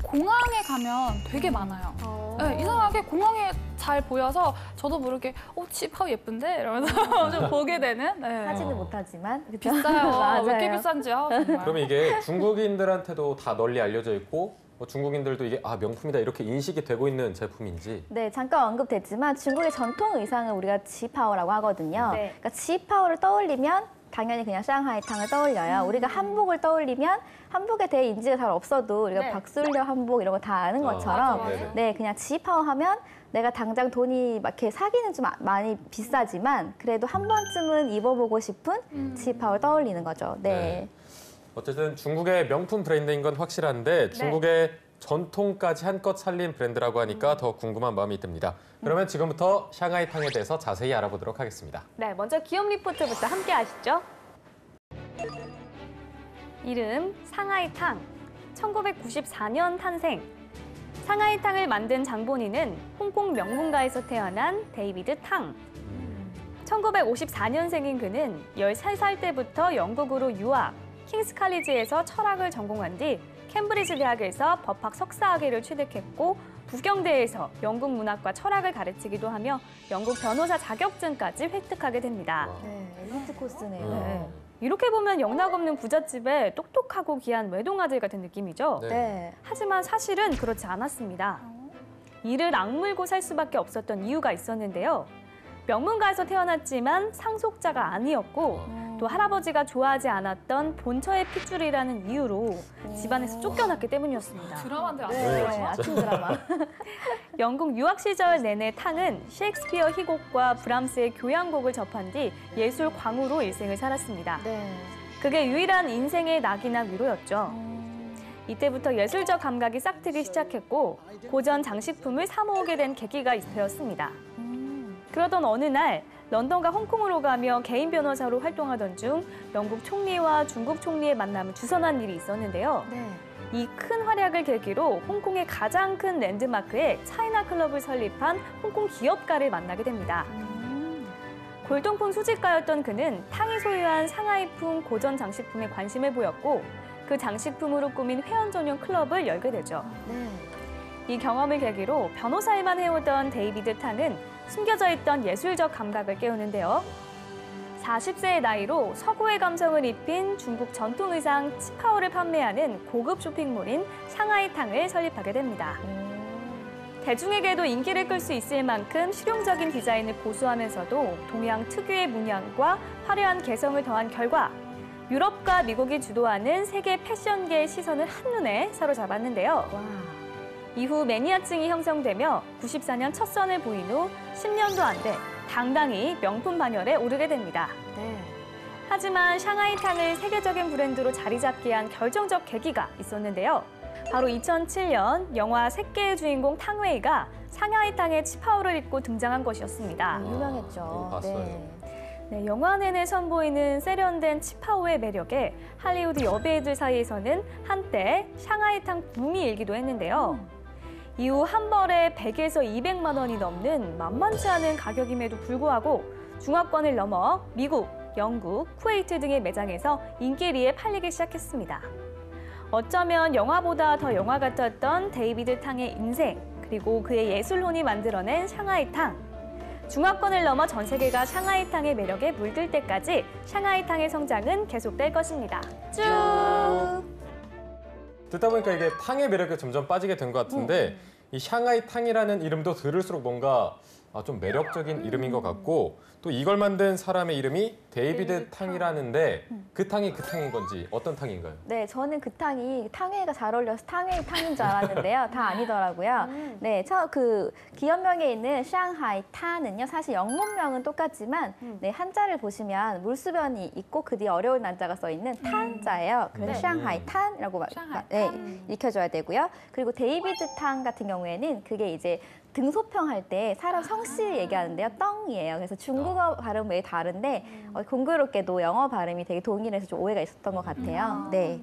공항에 가면 되게 많아요. 네, 이상하게 공항에 잘 보여서 저도 모르게 치파오 예쁜데? 이러면서 좀 보게 되는. 네. 사지는 못하지만 그렇죠? 비싸요. 맞아요. 왜 이렇게 비싼지요? 정말. 그러면 이게 중국인들한테도 다 널리 알려져 있고 중국인들도 이게 명품이다 이렇게 인식이 되고 있는 제품인지. 네, 잠깐 언급됐지만 중국의 전통 의상을 우리가 지파오라고 하거든요. 네. 그러니까 지파오를 떠올리면 당연히 그냥 샹하이탕을 떠올려요. 우리가 한복을 떠올리면 한복에 대해 인지가 잘 없어도 우리가 네. 박술려 한복 이런 거 다 아는 것처럼 맞아요. 네, 그냥 지파오 하면 내가 당장 돈이 막 이렇게 사기는 좀 많이 비싸지만 그래도 한 번쯤은 입어보고 싶은 지파오를 떠올리는 거죠. 네. 어쨌든 중국의 명품 브랜드인 건 확실한데 중국의 전통까지 한껏 살린 브랜드라고 하니까 더 궁금한 마음이 듭니다. 그러면 지금부터 샹하이탕에 대해서 자세히 알아보도록 하겠습니다. 네, 먼저 기업 리포트부터 함께 하시죠. 이름 상하이탕, 1994년 탄생. 상하이탕을 만든 장본인은 홍콩 명문가에서 태어난 데이비드 탕. 1954년생인 그는 13살 때부터 영국으로 유학, 킹스 칼리지에서 철학을 전공한 뒤 캠브리지 대학에서 법학 석사학위를 취득했고 부경대에서 영국 문학과 철학을 가르치기도 하며 영국 변호사 자격증까지 획득하게 됩니다. 네, 엘리트 코스네요. 네. 이렇게 보면 영락없는 부잣집의 똑똑하고 귀한 외동아들 같은 느낌이죠. 네. 네. 하지만 사실은 그렇지 않았습니다. 이를 악물고 살 수밖에 없었던 이유가 있었는데요. 명문가에서 태어났지만 상속자가 아니었고 또 할아버지가 좋아하지 않았던 본처의 핏줄이라는 이유로 집안에서 쫓겨났기 때문이었습니다. 드라마인데 네, 아시죠? 아침 드라마. 영국 유학 시절 내내 탕은 셰익스피어 희곡과 브람스의 교향곡을 접한 뒤 예술 광우로 일생을 살았습니다. 네. 그게 유일한 인생의 낙이나 위로였죠. 이때부터 예술적 감각이 싹트기 시작했고 고전 장식품을 사 모으게 된 계기가 되었습니다. 그러던 어느 날 런던과 홍콩으로 가며 개인 변호사로 활동하던 중 영국 총리와 중국 총리의 만남을 주선한 일이 있었는데요. 네. 이 큰 활약을 계기로 홍콩의 가장 큰 랜드마크에 차이나 클럽을 설립한 홍콩 기업가를 만나게 됩니다. 골동품 수집가였던 그는 탕이 소유한 상하이풍 고전 장식품에 관심을 보였고 그 장식품으로 꾸민 회원 전용 클럽을 열게 되죠. 네. 이 경험을 계기로 변호사 일만 해오던 데이비드 탕은 숨겨져 있던 예술적 감각을 깨우는데요. 40세의 나이로 서구의 감성을 입힌 중국 전통 의상 치파오를 판매하는 고급 쇼핑몰인 상하이탕을 설립하게 됩니다. 대중에게도 인기를 끌 수 있을 만큼 실용적인 디자인을 보수하면서도 동양 특유의 문양과 화려한 개성을 더한 결과 유럽과 미국이 주도하는 세계 패션계의 시선을 한눈에 사로잡았는데요. 와. 이후 매니아층이 형성되며 94년 첫 선을 보인 후 10년도 안 돼 당당히 명품 반열에 오르게 됩니다. 네. 하지만 샹하이탕을 세계적인 브랜드로 자리 잡게 한 결정적 계기가 있었는데요. 바로 2007년 영화 새끼의 주인공 탕웨이가 상하이탕의 치파오를 입고 등장한 것이었습니다. 유명했죠. 봤어요. 네, 영화 내내 선보이는 세련된 치파오의 매력에 할리우드 여배우들 사이에서는 한때 샹하이탕 붐이 일기도 했는데요. 이후 한 벌에 100에서 200만 원이 넘는 만만치 않은 가격임에도 불구하고 중화권을 넘어 미국, 영국, 쿠웨이트 등의 매장에서 인기리에 팔리기 시작했습니다. 어쩌면 영화보다 더 영화 같았던 데이비드 탕의 인생, 그리고 그의 예술혼이 만들어낸 샹하이탕. 중화권을 넘어 전 세계가 샹하이탕의 매력에 물들 때까지 샹하이탕의 성장은 계속될 것입니다. 쭉! 듣다 보니까 이게 탕의 매력에 점점 빠지게 된 것 같은데 이 샹하이탕이라는 이름도 들을수록 뭔가 좀 매력적인 이름인 것 같고 또 이걸 만든 사람의 이름이 데이비드 탕이라는데 그 탕이 그 탕인 건지 어떤 탕인가요? 네, 저는 그 탕이 탕웨이가 잘 어울려서 탕웨이 탕인 줄 알았는데요. 다 아니더라고요. 네, 그 기업명에 있는 샹하이 탕은요, 사실 영문명은 똑같지만 네, 한자를 보시면 물수변이 있고 그 뒤에 어려운 난자가 써 있는 탄자예요. 그래서 샹하이 탕이라고 네, 읽혀줘야 되고요. 그리고 데이비드 탕 같은 경우에는 그게 이제 등소평할 때 사람 성씨 얘기하는데요. 떵이에요. 그래서 중국어 발음 외에 다른데 공교롭게도 영어 발음이 되게 동일해서 좀 오해가 있었던 것 같아요. 네.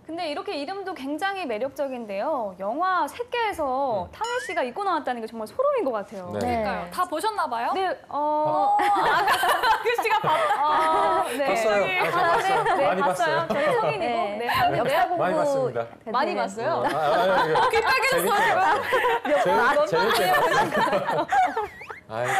근데 이렇게 이름도 굉장히 매력적인데요. 영화 새끼에서 탕웨이 씨가 입고 나왔다는 게 정말 소름인 것 같아요. 네. 그러니까요. 다 보셨나 봐요? 네, 그 씨가 네. 봤어요. 네, 봤어요. 네, 많이 봤어요. 봤어요. 저희 성인이고, 네. 네, 봤는데요. 역사 공부 많이 봤습니다. 많이 봤어요? 재밌게 봤어요. 아이고.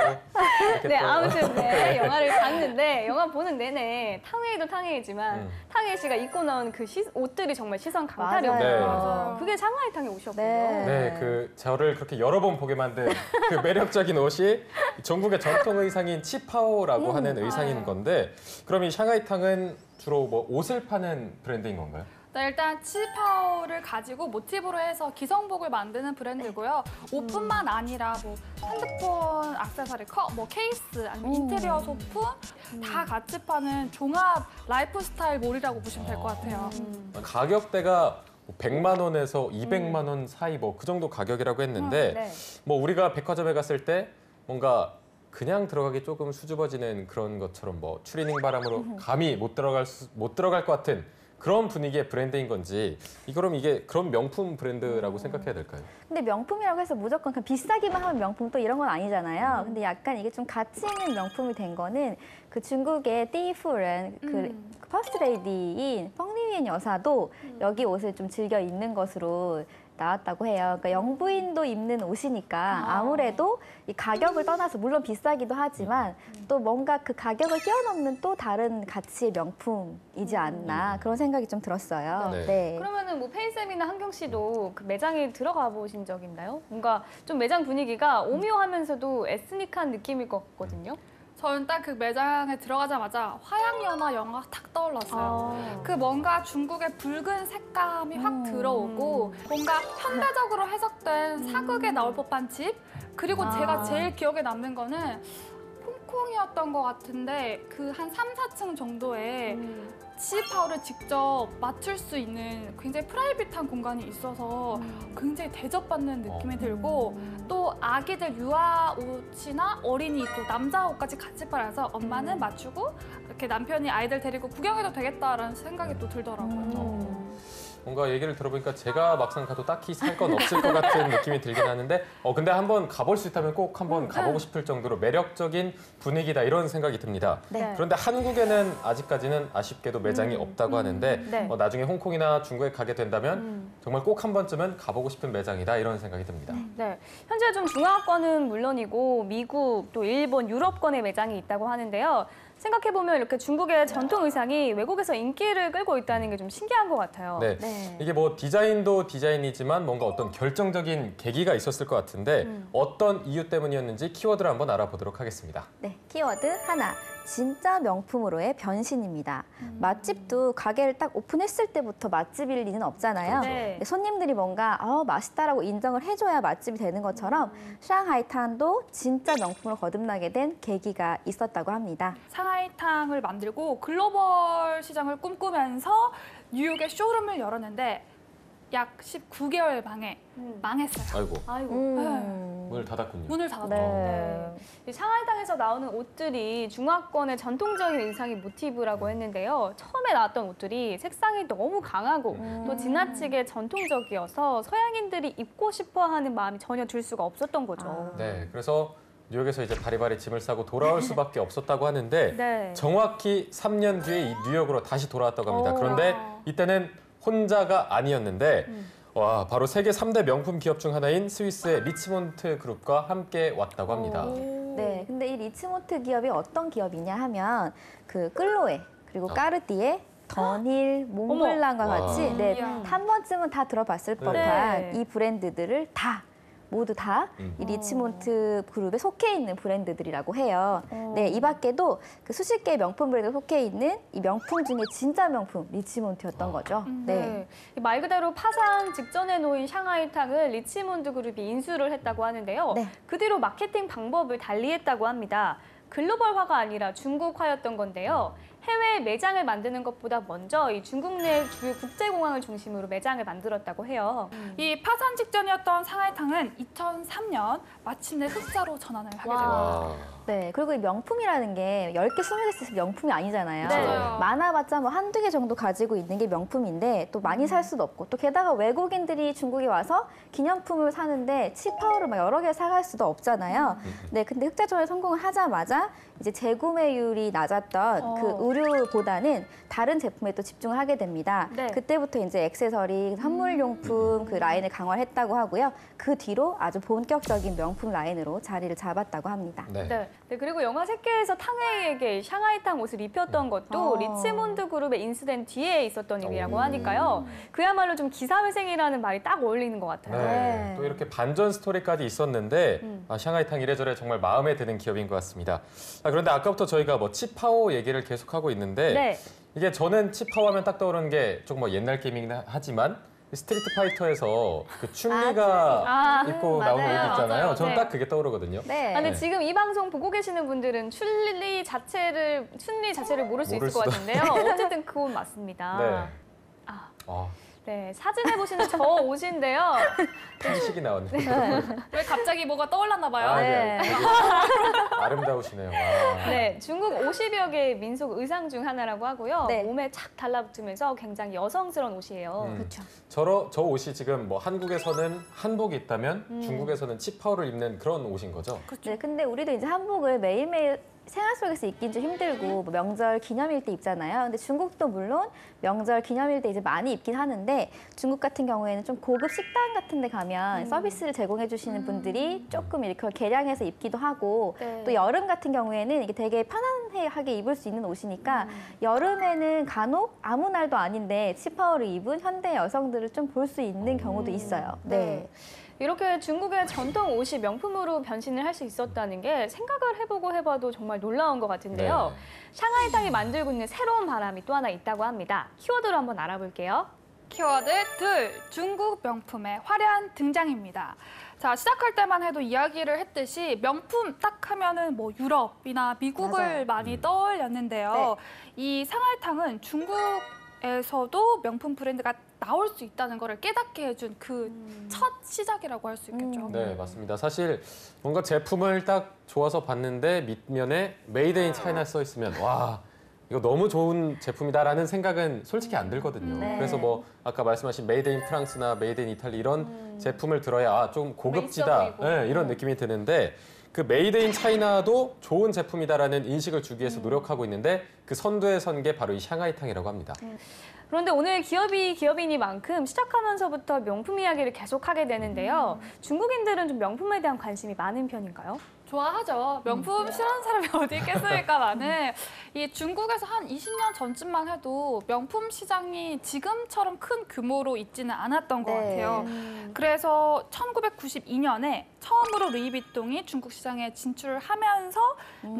이렇게 네, 또- 아무튼 네, 영화를 봤는데 영화 보는 내내 탕웨이도 탕웨이지만 탕웨이 씨가 입고 나온 그 옷들이 정말 시선 강탈이었거든요. 네. 맞아요. 그게 샹하이탕에 옷이었거든요. 네. 네, 그 저를 그렇게 여러 번 보게 만든 그 매력적인 옷이 중국의 전통 의상인 치파오라고 하는 의상인 건데 그럼 이 샹하이탕은 주로 뭐 옷을 파는 브랜드인 건가요? 네, 일단 치파오를 가지고 모티브로 해서 기성복을 만드는 브랜드고요. 옷뿐만 아니라 뭐 핸드폰, 액세서리, 뭐 케이스, 아니면 인테리어 소품 다 같이 파는 종합 라이프스타일 몰이라고 보시면 될 것 같아요. 가격대가 100만 원에서 200만 원 사이 뭐 그 정도 가격이라고 했는데 네. 뭐 우리가 백화점에 갔을 때 뭔가 그냥 들어가기 조금 수줍어지는 그런 것처럼 뭐 추리닝 바람으로 감히 못 들어갈 것 같은 그런 분위기의 브랜드인 건지 그럼 이게 그런 명품 브랜드라고 생각해야 될까요? 근데 명품이라고 해서 무조건 그냥 비싸기만 하면 명품 또 이런 건 아니잖아요. 근데 약간 이게 좀 가치 있는 명품이 된 거는 그 중국의 띠이푸른 그 퍼스트 레이디인 펑리위엔 여사도 여기 옷을 좀 즐겨 입는 것으로 나왔다고 해요. 그러니까 영부인도 입는 옷이니까 아무래도 이 가격을 떠나서 물론 비싸기도 하지만 또 뭔가 그 가격을 뛰어넘는 또 다른 가치의 명품이지 않나 그런 생각이 좀 들었어요. 네. 네. 그러면은 뭐 페이쌤이나 한경 씨도 그 매장에 들어가 보신 적 있나요? 뭔가 좀 매장 분위기가 오묘하면서도 에스닉한 느낌일 것 같거든요. 저는 딱 그 매장에 들어가자마자 화양연화 영화가 탁 떠올랐어요. 그 뭔가 중국의 붉은 색감이 확 들어오고 뭔가 현대적으로 해석된 사극에 나올 법한 집 그리고 제가 제일 기억에 남는 거는 홍콩이었던 것 같은데 그 한 3, 4층 정도에 치파오를 직접 맞출 수 있는 굉장히 프라이빗한 공간이 있어서 굉장히 대접받는 느낌이 들고 또 아기들 유아 옷이나 어린이 또 남자 옷까지 같이 팔아서 엄마는 맞추고 이렇게 남편이 아이들 데리고 구경해도 되겠다라는 생각이 또 들더라고요. 뭔가 얘기를 들어보니까 제가 막상 가도 딱히 살 건 없을 것 같은 느낌이 들긴 하는데 근데 한번 가볼 수 있다면 꼭 한번 가보고 싶을 정도로 매력적인 분위기다 이런 생각이 듭니다. 네. 그런데 한국에는 아직까지는 아쉽게도 매장이 없다고 하는데 네. 나중에 홍콩이나 중국에 가게 된다면 정말 꼭 한 번쯤은 가보고 싶은 매장이다 이런 생각이 듭니다. 네, 현재 좀 중화권은 물론이고 미국, 또 일본, 유럽권의 매장이 있다고 하는데요. 생각해보면 이렇게 중국의 전통 의상이 외국에서 인기를 끌고 있다는 게 좀 신기한 것 같아요. 네. 네. 이게 뭐 디자인도 디자인이지만 뭔가 어떤 결정적인 계기가 있었을 것 같은데 어떤 이유 때문이었는지 키워드를 한번 알아보도록 하겠습니다. 네, 키워드 하나. 진짜 명품으로의 변신입니다. 맛집도 가게를 딱 오픈했을 때부터 맛집일 리는 없잖아요. 네. 근데 손님들이 뭔가 맛있다라고 인정을 해줘야 맛집이 되는 것처럼 샹하이탕도 진짜 명품으로 거듭나게 된 계기가 있었다고 합니다. 상하이탕을 만들고 글로벌 시장을 꿈꾸면서 뉴욕에 쇼룸을 열었는데 약 19개월 만에 망했어요. 아이고. 아이고. 음. 문을 닫았군요. 문을 닫았죠. 네. 이 샹하이탕에서 나오는 옷들이 중화권의 전통적인 의상이 모티브라고 했는데요. 처음에 나왔던 옷들이 색상이 너무 강하고 또 지나치게 전통적이어서 서양인들이 입고 싶어하는 마음이 전혀 들 수가 없었던 거죠. 네, 그래서 뉴욕에서 이제 바리바리 짐을 싸고 돌아올 수밖에 없었다고 하는데 네. 정확히 3년 뒤에 이 뉴욕으로 다시 돌아왔다고 합니다. 오. 그런데 이때는 혼자가 아니었는데 와, 바로 세계 3대 명품 기업 중 하나인 스위스의 리치몬트 그룹과 함께 왔다고 합니다. 네, 근데 이 리치몬트 기업이 어떤 기업이냐 하면 그 클로에 그리고 까르띠에, 더닐, 몽블랑과 어머. 같이 와. 네, 이야. 한 번쯤은 다 들어봤을 법한 네. 이 브랜드들을 모두 다 이 리치몬트 그룹에 속해 있는 브랜드들이라고 해요. 네, 이 밖에도 그 수십 개의 명품 브랜드에 속해 있는 이 명품 중에 진짜 명품 리치몬트였던 거죠. 네. 네. 말 그대로 파산 직전에 놓인 샹하이탕을 리치몬드 그룹이 인수를 했다고 하는데요. 네. 그 뒤로 마케팅 방법을 달리했다고 합니다. 글로벌화가 아니라 중국화였던 건데요. 해외에 매장을 만드는 것보다 먼저 이 중국 내 주요 국제공항을 중심으로 매장을 만들었다고 해요. 이 파산 직전이었던 상하이탕은 2003년 마침내 흑자로 전환을 하게 됩니다. 와. 네, 그리고 이 명품이라는 게 10개, 20개 있으면 명품이 아니잖아요. 네. 맞아요. 많아봤자 뭐 한두 개 정도 가지고 있는 게 명품인데 또 많이 살 수도 없고 또 게다가 외국인들이 중국에 와서 기념품을 사는데 치파오를 막 여러 개 사갈 수도 없잖아요. 네, 근데 흑자전환 성공을 하자마자 이제 재구매율이 낮았던 그 의류보다는 다른 제품에 또 집중을 하게 됩니다. 네. 그때부터 이제 액세서리, 선물용품 그 라인을 강화를 했다고 하고요. 그 뒤로 아주 본격적인 명품 라인으로 자리를 잡았다고 합니다. 네. 네, 그리고 영화 새끼에서 탕웨이에게 샹하이탕 옷을 입혔던 것도 어. 리치몬드 그룹에 인수된 뒤에 있었던 일이라고 오. 하니까요. 그야말로 좀 기사회생이라는 말이 딱 어울리는 것 같아요. 네. 네. 또 이렇게 반전 스토리까지 있었는데 샹하이탕 이래저래 정말 마음에 드는 기업인 것 같습니다. 그런데 아까부터 저희가 뭐 치파오 얘기를 계속하고 있는데 네. 이게 저는 치파오 하면 딱 떠오르는 게 조금 뭐 옛날 게임이긴 하지만 스트리트 파이터에서 그 춘리가 아, 입고 맞아요. 나오는 옷 있잖아요. 맞아요. 저는 네. 딱 그게 떠오르거든요. 네. 아, 근데 네. 지금 이 방송 보고 계시는 분들은 춘리 자체를 모를 수 모를 있을 것 수도. 같은데요. 어쨌든 그 옷 맞습니다. 네. 아, 아, 네, 사진에 보시는 저 옷인데요. 탄식이 나왔네요. 왜 갑자기 뭐가 떠올랐나 봐요. 아, 네. 네. 되게 아름다우시네요. 와. 네, 중국 50여 개의 민속 의상 중 하나라고 하고요. 네. 몸에 착 달라붙으면서 굉장히 여성스러운 옷이에요. 그렇죠. 저 옷이 지금 뭐 한국에서는 한복이 있다면 중국에서는 치파오를 입는 그런 옷인 거죠? 네, 근데 우리도 이제 한복을 매일매일 생활 속에서 입긴 좀 힘들고 뭐 명절 기념일 때 입잖아요. 근데 중국도 물론 명절 기념일 때 이제 많이 입긴 하는데 중국 같은 경우에는 좀 고급 식당 같은 데 가면 서비스를 제공해 주시는 분들이 조금 이렇게 개량해서 입기도 하고 네. 또 여름 같은 경우에는 이게 되게 편안하게 입을 수 있는 옷이니까 여름에는 간혹 아무 날도 아닌데 치파오를 입은 현대 여성들을 좀 볼 수 있는 경우도 있어요. 네. 이렇게 중국의 전통 옷이 명품으로 변신을 할 수 있었다는 게 생각을 해봐도 정말 놀라운 것 같은데요. 네. 샹하이탕이 만들고 있는 새로운 바람이 또 하나 있다고 합니다. 키워드로 한번 알아볼게요. 키워드 둘, 중국 명품의 화려한 등장입니다. 자, 시작할 때만 해도 이야기를 했듯이 명품 딱 하면은 뭐 유럽이나 미국을 맞아요. 많이 떠올렸는데요. 이 상하이탕은 중국에서도 명품 브랜드가 나올 수 있다는 것을 깨닫게 해준 그 첫 시작이라고 할 수 있겠죠. 네, 맞습니다. 사실 뭔가 제품을 딱 좋아서 봤는데 밑면에 메이드 인 차이나 써 있으면 와, 이거 너무 좋은 제품이다라는 생각은 솔직히 안 들거든요. 네. 그래서 뭐 아까 말씀하신 메이드 인 프랑스나 메이드 인 이탈리 이런 제품을 들어야 아, 좀 고급지다 있어 보이고. 네, 이런 느낌이 드는데 그 메이드 인 차이나도 좋은 제품이다라는 인식을 주기 위해서 노력하고 있는데 그 선두에 선 게 바로 이 샹하이탕이라고 합니다. 그런데 오늘 기업이 기업이니만큼 시작하면서부터 명품 이야기를 계속하게 되는데요. 중국인들은 좀 명품에 대한 관심이 많은 편인가요? 좋아하죠. 명품 싫어하는 사람이 어디 있겠습니까만은 이 중국에서 한 20년 전쯤만 해도 명품 시장이 지금처럼 큰 규모로 있지는 않았던 것 네. 같아요. 그래서 1992년에 처음으로 루이비통이 중국 시장에 진출을 하면서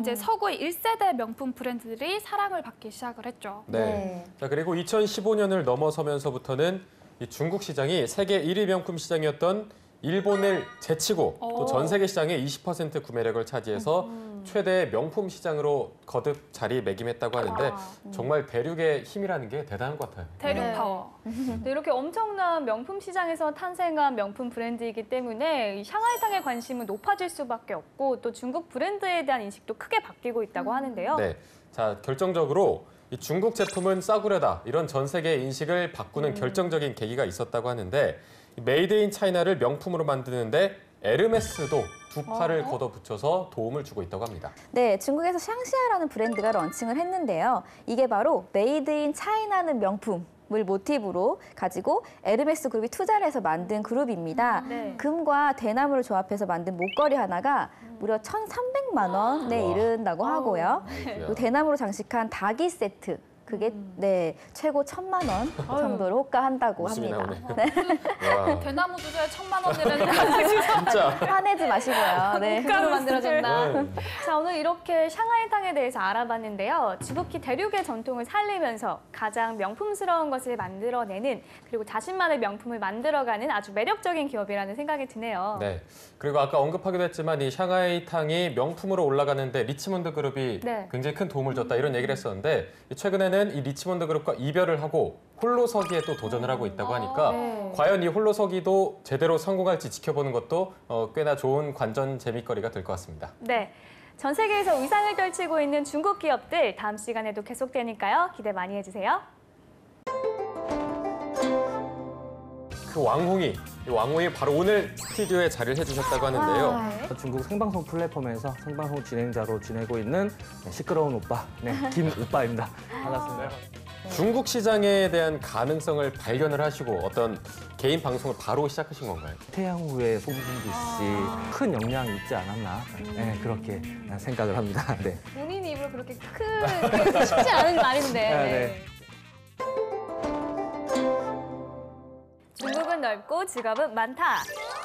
이제 서구의 1세대 명품 브랜드들이 사랑을 받기 시작을 했죠. 네. 자, 그리고 2015년을 넘어서면서부터는 이 중국 시장이 세계 1위 명품 시장이었던 일본을 제치고 또 전 세계 시장의 20% 구매력을 차지해서 최대 명품 시장으로 거듭 자리매김했다고 하는데 정말 대륙의 힘이라는 게 대단한 것 같아요. 대륙 네. 파워. 네, 이렇게 엄청난 명품 시장에서 탄생한 명품 브랜드이기 때문에 이 샹하이탕의 관심은 높아질 수밖에 없고 또 중국 브랜드에 대한 인식도 크게 바뀌고 있다고 하는데요. 네, 자 결정적으로 이 중국 제품은 싸구려다 이런 전 세계 인식을 바꾸는 결정적인 계기가 있었다고 하는데 이 메이드 인 차이나를 명품으로 만드는데 에르메스도 두 팔을 걷어붙여서 도움을 주고 있다고 합니다. 네, 중국에서 샹시아라는 브랜드가 런칭을 했는데요. 이게 바로 메이드 인 차이나는 명품을 모티브로 가지고 에르메스 그룹이 투자를 해서 만든 그룹입니다. 네. 금과 대나무를 조합해서 만든 목걸이 하나가 무려 1,300만 원에 와. 이른다고 하고요. 아이고야. 그리고 대나무로 장식한 닭이 세트. 그게 네 최고 1,000만 원 정도로 호가한다고 웃음이 합니다. 나오네요. 와, 대나무 주제에 1,000만 원이라는 진짜. 화내지 마시고요. 네. 금으로 만들어진다. 네. 자, 오늘 이렇게 샹하이탕에 대해서 알아봤는데요. 지극히 대륙의 전통을 살리면서 가장 명품스러운 것을 만들어내는 그리고 자신만의 명품을 만들어가는 아주 매력적인 기업이라는 생각이 드네요. 네. 그리고 아까 언급하기도 했지만 이 샹하이탕이 명품으로 올라가는데 리치몬드 그룹이 네. 굉장히 큰 도움을 줬다 이런 얘기를 했었는데 최근에는 이 리치몬드 그룹과 이별을 하고 홀로서기에 또 도전을 하고 있다고 하니까 네. 과연 이 홀로서기도 제대로 성공할지 지켜보는 것도 꽤나 좋은 관전 재미거리가 될 것 같습니다. 네. 전 세계에서 위상을 떨치고 있는 중국 기업들 다음 시간에도 계속되니까요. 기대 많이 해주세요. 그 왕홍이, 이 왕홍이 바로 오늘 스튜디오에 자리를 해주셨다고 하는데요. 중국 생방송 플랫폼에서 생방송 진행자로 지내고 있는 시끄러운 오빠, 김 오빠입니다. 반갑습니다. 중국 시장에 대한 가능성을 발견을 하시고 어떤 개인 방송을 바로 시작하신 건가요? 태양후에 송중기 씨 큰 영향이 있지 않았나 그렇게 생각을 합니다. 네. 본인 입으로 그렇게 큰 쉽지 않은 말인데. 네. 중국은 넓고 직업은 많다.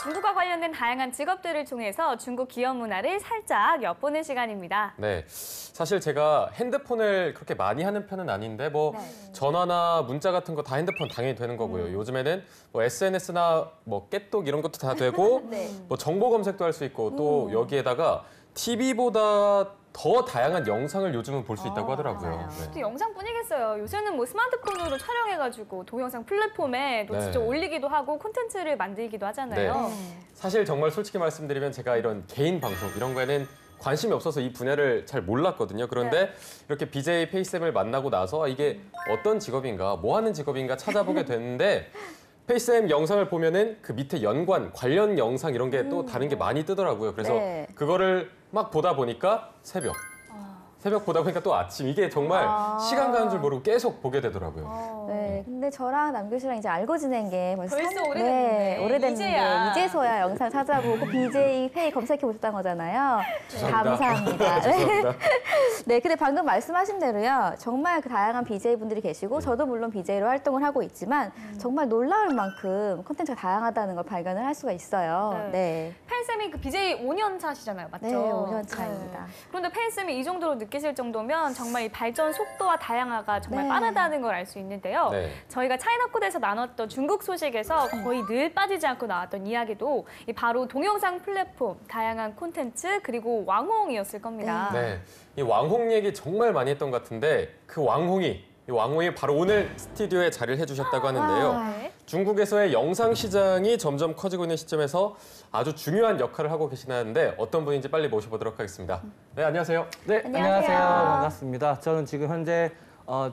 중국과 관련된 다양한 직업들을 통해서 중국 기업 문화를 살짝 엿보는 시간입니다. 네, 사실 제가 핸드폰을 그렇게 많이 하는 편은 아닌데 뭐 네. 전화나 문자 같은 거 다 핸드폰 당연히 되는 거고요. 요즘에는 뭐 SNS나 뭐 깨똑 이런 것도 다 되고 네. 뭐 정보 검색도 할 수 있고 또 여기에다가 TV보다 더 다양한 영상을 요즘은 볼 수 있다고 하더라고요. 맞아요. 네. 또 영상뿐이겠어요. 요새는 뭐 스마트폰으로 촬영해가지고 동영상 플랫폼에 또 네. 직접 올리기도 하고 콘텐츠를 만들기도 하잖아요. 사실 정말 솔직히 말씀드리면 제가 이런 개인 방송 이런 거에는 관심이 없어서 이 분야를 잘 몰랐거든요. 그런데 이렇게 BJ 페이쌤을 만나고 나서 이게 어떤 직업인가, 뭐 하는 직업인가 찾아보게 됐는데 페이쌤 영상을 보면은 그 밑에 연관, 관련 영상 이런 게 또 다른 게 많이 뜨더라고요. 그래서 네. 그거를 막 보다 보니까 새벽 보다 보니까 또 아침 이게 정말 시간 가는 줄 모르고 계속 보게 되더라고요. 네, 근데 저랑 남규 씨랑 이제 알고 지낸 게 벌써 네, 오래됐는데. 오래됐는데 이제야. 이제서야 영상 찾아보고 BJ 페이 검색해 보셨다는 거잖아요. 죄송합니다. 감사합니다. 네. 죄송합니다. 네, 근데 방금 말씀하신 대로요. 정말 그 다양한 BJ 분들이 계시고 저도 물론 BJ로 활동을 하고 있지만 정말 놀라울 만큼 콘텐츠가 다양하다는 걸 발견을 할 수가 있어요. 네, 팬쌤이 그 BJ 5년 차시잖아요, 맞죠? 네, 5년 차입니다. 네. 그런데 팬쌤이 이 정도로 느끼실 정도면 정말 이 발전 속도와 다양화가 정말 네. 빠르다는 걸 알 수 있는데요. 네. 저희가 차이나코드에서 나눴던 중국 소식에서 거의 늘 빠지지 않고 나왔던 이야기도 이 바로 동영상 플랫폼, 다양한 콘텐츠 그리고 왕홍이었을 겁니다. 네, 이 왕홍 얘기 정말 많이 했던 것 같은데 그 왕홍이 바로 오늘 스튜디오에 자리를 해주셨다고 하는데요. 네. 중국에서의 영상 시장이 점점 커지고 있는 시점에서 아주 중요한 역할을 하고 계시는데 어떤 분인지 빨리 모셔보도록 하겠습니다. 네, 안녕하세요. 네, 안녕하세요. 반갑습니다. 저는 지금 현재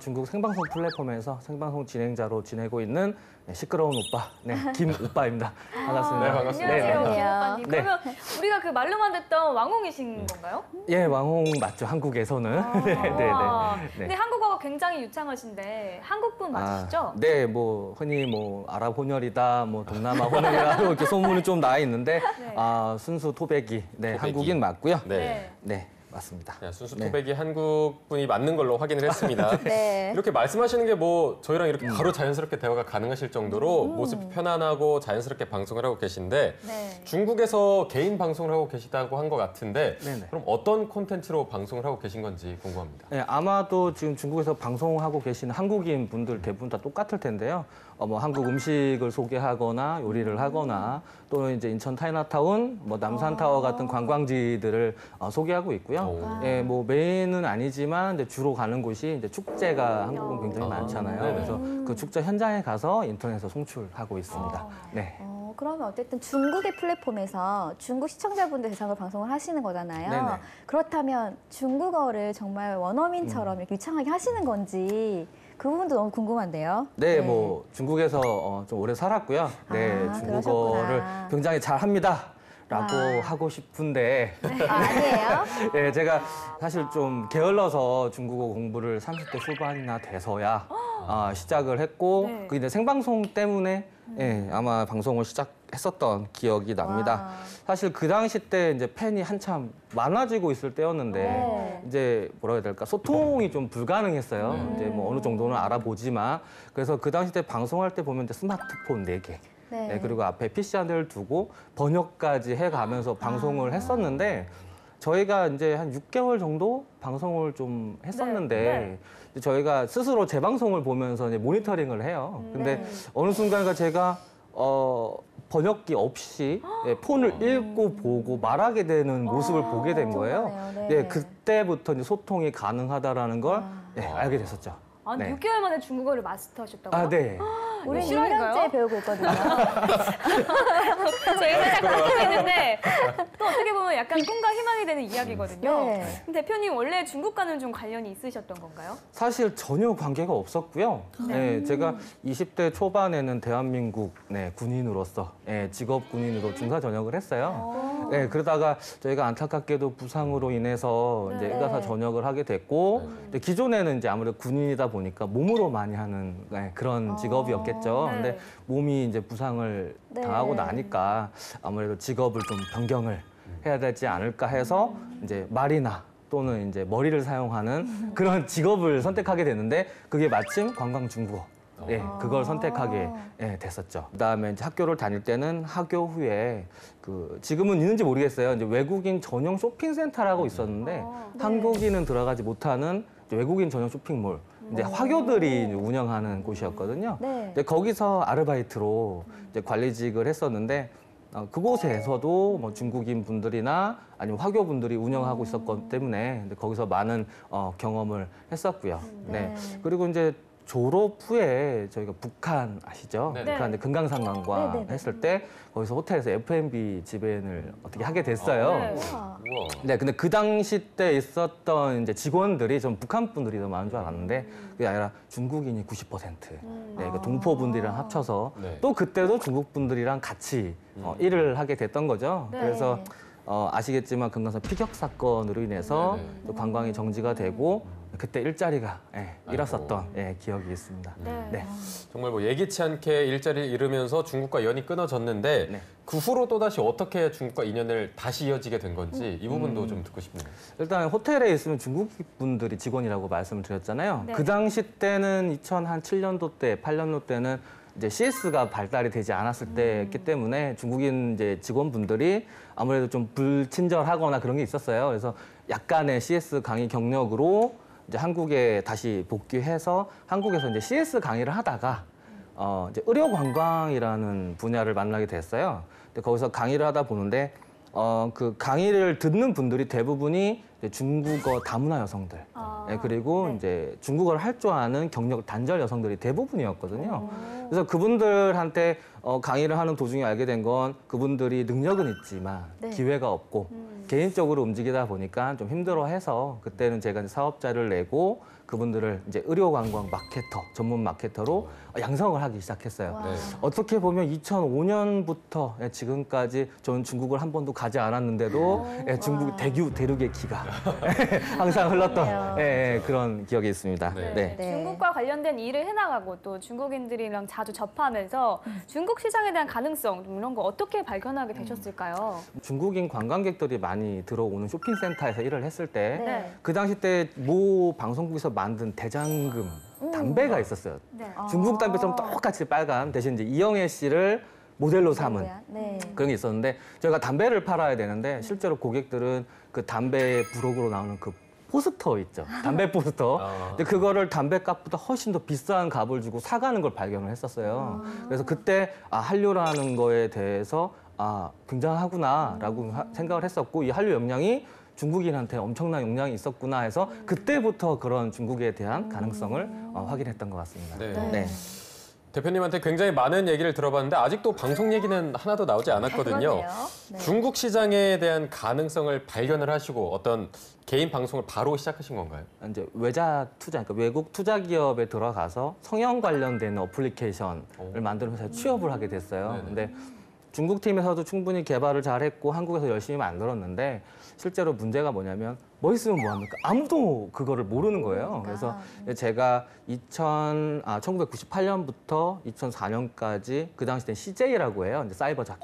중국 생방송 플랫폼에서 생방송 진행자로 지내고 있는 시끄러운 오빠, 김 오빠입니다. 반갑습니다. 네, 반갑습니다. 안녕하세요, 네. 김 오빠님. 네. 그러면 우리가 그 말로만 듣던 왕홍이신 건가요? 예, 왕홍 맞죠, 한국에서는. 와. 네. 근데 한국어가 굉장히 유창하신데 한국분 맞으시죠? 네, 뭐 흔히 뭐 아랍 혼혈이다, 뭐 동남아 혼혈이라고 이렇게 소문이 좀 나 있는데 네. 순수 토백이, 토백이. 한국인 맞고요. 네. 네, 맞습니다. 순수 네. 토백이 한국 분이 맞는 걸로 확인을 했습니다. 네. 이렇게 말씀하시는 게 뭐 저희랑 이렇게 바로 자연스럽게 대화가 가능하실 정도로 모습이 편안하고 자연스럽게 방송을 하고 계신데 네. 중국에서 개인 방송을 하고 계시다고 한 것 같은데 네네. 그럼 어떤 콘텐츠로 방송을 하고 계신 건지 궁금합니다. 네, 아마도 지금 중국에서 방송하고 계시는 한국인 분들 대부분 다 똑같을 텐데요. 뭐 한국 음식을 소개하거나 요리를 하거나 또는 이제 인천 타이나타운, 뭐 남산타워 같은 관광지들을 소개하고 있고요. 오. 예, 뭐 메인은 아니지만 이제 주로 가는 곳이 이제 축제가 한국은 굉장히 많잖아요. 네네. 그래서 그 축제 현장에 가서 인터넷에서 송출하고 있습니다. 네. 그러면 어쨌든 중국의 플랫폼에서 중국 시청자분들 대상으로 방송을 하시는 거잖아요. 네네. 그렇다면 중국어를 정말 원어민처럼 이렇게 유창하게 하시는 건지 그 부분도 너무 궁금한데요. 네, 뭐 중국에서 좀 오래 살았고요. 네, 아, 중국어를 그러셨구나. 굉장히 잘합니다. 라고 하고 싶은데 아니에요? 예, 제가 사실 좀 게을러서 중국어 공부를 30대 후반이나 돼서야 시작을 했고 네. 그게 이제 생방송 때문에 예, 아마 방송을 시작했었던 기억이 납니다. 와. 사실 그 당시 때 이제 팬이 한참 많아지고 있을 때였는데 네. 이제 뭐라 해야 될까 소통이 좀 불가능했어요. 이제 뭐 어느 정도는 알아보지만 그래서 그 당시 때 방송할 때 보면 이제 스마트폰 4개 네. 네, 그리고 앞에 PC 한 대를 두고 번역까지 해가면서 방송을 했었는데 저희가 이제 한 6개월 정도 방송을 좀 했었는데 네. 이제 저희가 스스로 재방송을 보면서 이제 모니터링을 해요. 근데 네. 어느 순간가 제가 번역기 없이 예, 폰을 읽고 보고 말하게 되는 모습을 보게 된 거예요. 정말요? 네. 예, 그때부터 이제 소통이 가능하다라는 걸 예, 알게 됐었죠. 아, 네. 6개월 만에 중국어를 마스터하셨다고요? 아, 네. 우리 실화인가요? 1년째 배우고 있거든요. 저희가 살짝 끊기고 있는데 또 어떻게 보면 약간 꿈과 희망이 되는 이야기거든요. 네. 그럼 대표님 원래 중국과는 좀 관련이 있으셨던 건가요? 사실 전혀 관계가 없었고요. 네, 제가 20대 초반에는 대한민국 군인으로서 직업 군인으로 중사 전역을 했어요. 네, 그러다가 저희가 안타깝게도 부상으로 인해서 이제 네. 의가사 전역을 하게 됐고 근데 기존에는 이제 아무래도 군인이다 보니까 몸으로 많이 하는 그런 직업이었겠죠. 네. 근데 몸이 이제 부상을 네. 당하고 나니까 아무래도 직업을 좀 변경을 해야 되지 않을까 해서 이제 말이나 또는 이제 머리를 사용하는 그런 직업을 선택하게 됐는데 그게 마침 관광 중국어. 예, 그걸 선택하게 됐었죠. 그다음에 이제 학교를 다닐 때는 학교 후에 지금은 있는지 모르겠어요. 이제 외국인 전용 쇼핑센터라고 있었는데 한국인은 들어가지 못하는 이제 외국인 전용 쇼핑몰. 이제 화교들이 이제 운영하는 곳이었거든요. 네. 이제 거기서 아르바이트로 이제 관리직을 했었는데 그곳에서도 뭐 중국인 분들이나 아니면 화교 분들이 운영하고 있었기 때문에 이제 거기서 많은 경험을 했었고요. 네. 그리고 이제 졸업 후에 저희가 북한 아시죠? 네. 북한 이제 금강산관광 네, 네, 네. 했을 때 거기서 호텔에서 F&B 지배인을 어떻게 하게 됐어요. 네. 우와. 우와. 네, 근데 그 당시 때 있었던 이제 직원들이 전 북한 분들이 더 많은 줄 알았는데 그게 아니라 중국인이 90%. 네, 그 동포 분들이랑 합쳐서 네. 또 그때도 중국 분들이랑 같이 일을 하게 됐던 거죠. 네. 그래서 아시겠지만 금강산 피격 사건으로 인해서 네, 네. 또 관광이 정지가 되고 그때 일자리가 잃었었던 기억이 있습니다. 네. 네. 정말 뭐 예기치 않게 일자리를 잃으면서 중국과 연이 끊어졌는데 네. 그 후로 또다시 어떻게 중국과 인연을 다시 이어지게 된 건지 이 부분도 좀 듣고 싶네요. 일단 호텔에 있으면 중국 분들이 직원이라고 말씀을 드렸잖아요. 네. 그 당시 때는 2007년도 때, 8년도 때는 이제 CS가 발달이 되지 않았을 때였기 때문에 중국인 이제 직원분들이 아무래도 좀 불친절하거나 그런 게 있었어요. 그래서 약간의 CS 강의 경력으로 이제 한국에 다시 복귀해서 한국에서 이제 CS 강의를 하다가 이제 의료 관광이라는 분야를 만나게 됐어요. 근데 거기서 강의를 하다 보는데 그 강의를 듣는 분들이 대부분이 이제 중국어 다문화 여성들, 그리고 이제 중국어를 할 줄 아는 경력 단절 여성들이 대부분이었거든요. 그래서 그분들한테 강의를 하는 도중에 알게 된 건 그분들이 능력은 있지만 네. 기회가 없고 개인적으로 움직이다 보니까 좀 힘들어해서 그때는 제가 이제 사업자를 내고 그분들을 이제 의료관광 마케터, 전문 마케터로 양성을 하기 시작했어요. 와. 네. 어떻게 보면 2005년부터 지금까지 저는 중국을 한 번도 가지 않았는데도 중국 대륙의 기가 항상 흘렀던 그런 기억이 있습니다. 네. 네. 네. 중국과 관련된 일을 해나가고 또 중국인들이랑 자주 접하면서 중국 시장에 대한 가능성 좀 이런 거 어떻게 발견하게 되셨을까요? 중국인 관광객들이 많이 들어오는 쇼핑센터에서 일을 했을 때 네. 그 당시 때 모 방송국에서 만든 대장금 담배가 있었어요. 네. 중국 담배처럼 똑같이 빨간 대신 이제 이영애 씨를 모델로 삼은 네. 그런 게 있었는데 저희가 담배를 팔아야 되는데 실제로 고객들은 그 담배 부록으로 나오는 그 포스터 있죠. 담배 포스터. 근데 그거를 담배값보다 훨씬 더 비싼 값을 주고 사가는 걸 발견을 했었어요. 그래서 그때 한류라는 거에 대해서 굉장하구나라고 생각을 했었고 이 한류 역량이 중국인한테 엄청난 영향이 있었구나 해서 그때부터 그런 중국에 대한 가능성을 확인했던 것 같습니다. 네. 네. 대표님한테 굉장히 많은 얘기를 들어봤는데 아직도 방송 얘기는 하나도 나오지 않았거든요. 그러네요. 네. 중국 시장에 대한 가능성을 발견을 하시고 어떤 개인 방송을 바로 시작하신 건가요? 이제 외자 투자, 그러니까 외국 투자 기업에 들어가서 성형 관련된 어플리케이션을 만드는 회사에 취업을 하게 됐어요. 네네. 근데 중국 팀에서도 충분히 개발을 잘했고 한국에서 열심히 만들었는데 실제로 문제가 뭐냐면 뭐 있으면 뭐 합니까? 아무도 그거를 모르는 거예요. 그래서 제가 1998년부터 2004년까지 그 당시 때는 CJ라고 해요. 이제 사이버 자키.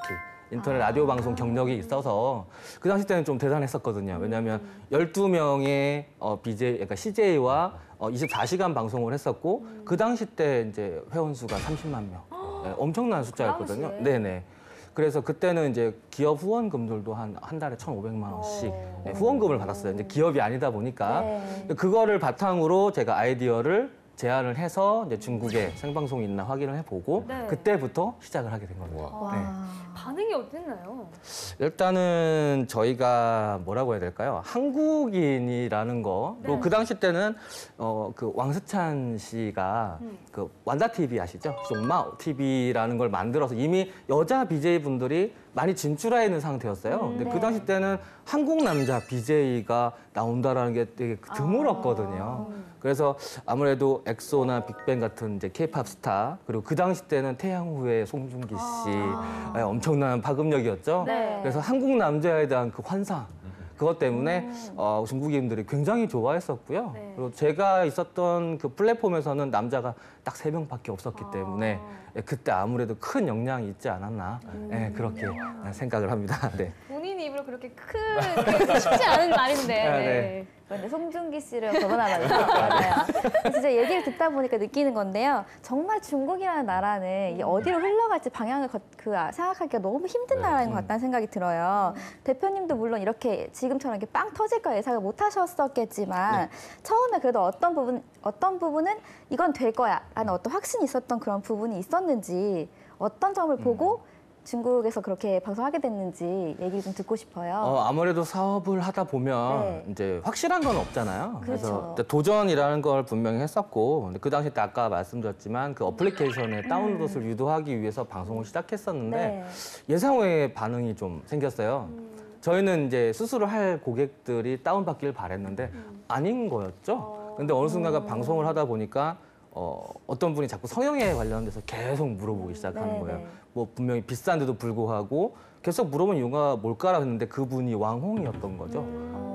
인터넷 라디오 방송 경력이 있어서 그 당시 때는 좀 대단했었거든요. 왜냐하면 12명의 BJ, 그러니까 CJ와 24시간 방송을 했었고 그 당시 때 이제 회원 수가 30만 명. 네, 엄청난 숫자였거든요. 당시에? 네네. 그래서 그때는 이제 기업 후원금들도 한 달에 1,500만 원씩 후원금을 받았어요. 이제 기업이 아니다 보니까 그거를 바탕으로 제가 아이디어를 제안을 해서 이제 중국에 생방송이 있나 확인을 해보고 네. 그때부터 시작을 하게 된 겁니다. 와. 네. 반응이 어땠나요? 일단은 저희가 뭐라고 해야 될까요? 한국인이라는 거. 또 그 당시 때는 그 왕스찬 씨가 그 완다 TV 아시죠? 종마 TV라는 걸 만들어서 이미 여자 BJ 분들이 많이 진출해 있는 상태였어요. 근데 그 당시 때는 한국 남자 BJ가 나온다라는 게 되게 드물었거든요. 그래서 아무래도 엑소나 빅뱅 같은 이제 K-팝 스타 그리고 그 당시 때는 태양후의 송중기 씨 엄청난 파급력이었죠. 네. 그래서 한국 남자에 대한 그 환상 그것 때문에 중국인들이 굉장히 좋아했었고요. 네. 그리고 제가 있었던 그 플랫폼에서는 남자가 딱 3명밖에 없었기 때문에 그때 아무래도 큰 영향이 있지 않았나 그렇게 생각을 합니다. 네. 본인 입으로 그렇게 쉽지 않은 말인데. 네. 그런데 송중기 씨를 거론하면 맞아요. 진짜 얘기를 듣다 보니까 느끼는 건데요. 정말 중국이라는 나라는 이 어디로 흘러갈지 방향을 생각하기가 너무 힘든 나라인 것 같다는 생각이 들어요. 대표님도 물론 이렇게 지금처럼 이렇게 빵 터질 거 예상을 못 하셨었겠지만 처음에 그래도 어떤 부분은 이건 될 거야 라는 어떤 확신이 있었던 그런 부분이 있었는지 어떤 점을 보고 중국에서 그렇게 방송하게 됐는지 얘기 좀 듣고 싶어요. 아무래도 사업을 하다 보면 네. 이제 확실한 건 없잖아요. 그래서 그렇죠. 도전이라는 걸 분명히 했었고 근데 그 당시 때 아까 말씀드렸지만 그 어플리케이션의 다운로드 수를 유도하기 위해서 방송을 시작했었는데 네. 예상 외의 반응이 좀 생겼어요. 저희는 이제 수술을 할 고객들이 다운받기를 바랬는데 아닌 거였죠. 근데 어느 순간 방송을 하다 보니까 어떤 분이 자꾸 성형에 관련돼서 계속 물어보기 시작하는 네, 거예요. 네. 뭐 분명히 비싼데도 불구하고 계속 물어본 이유가 뭘까라고 했는데 그분이 왕홍이었던 거죠.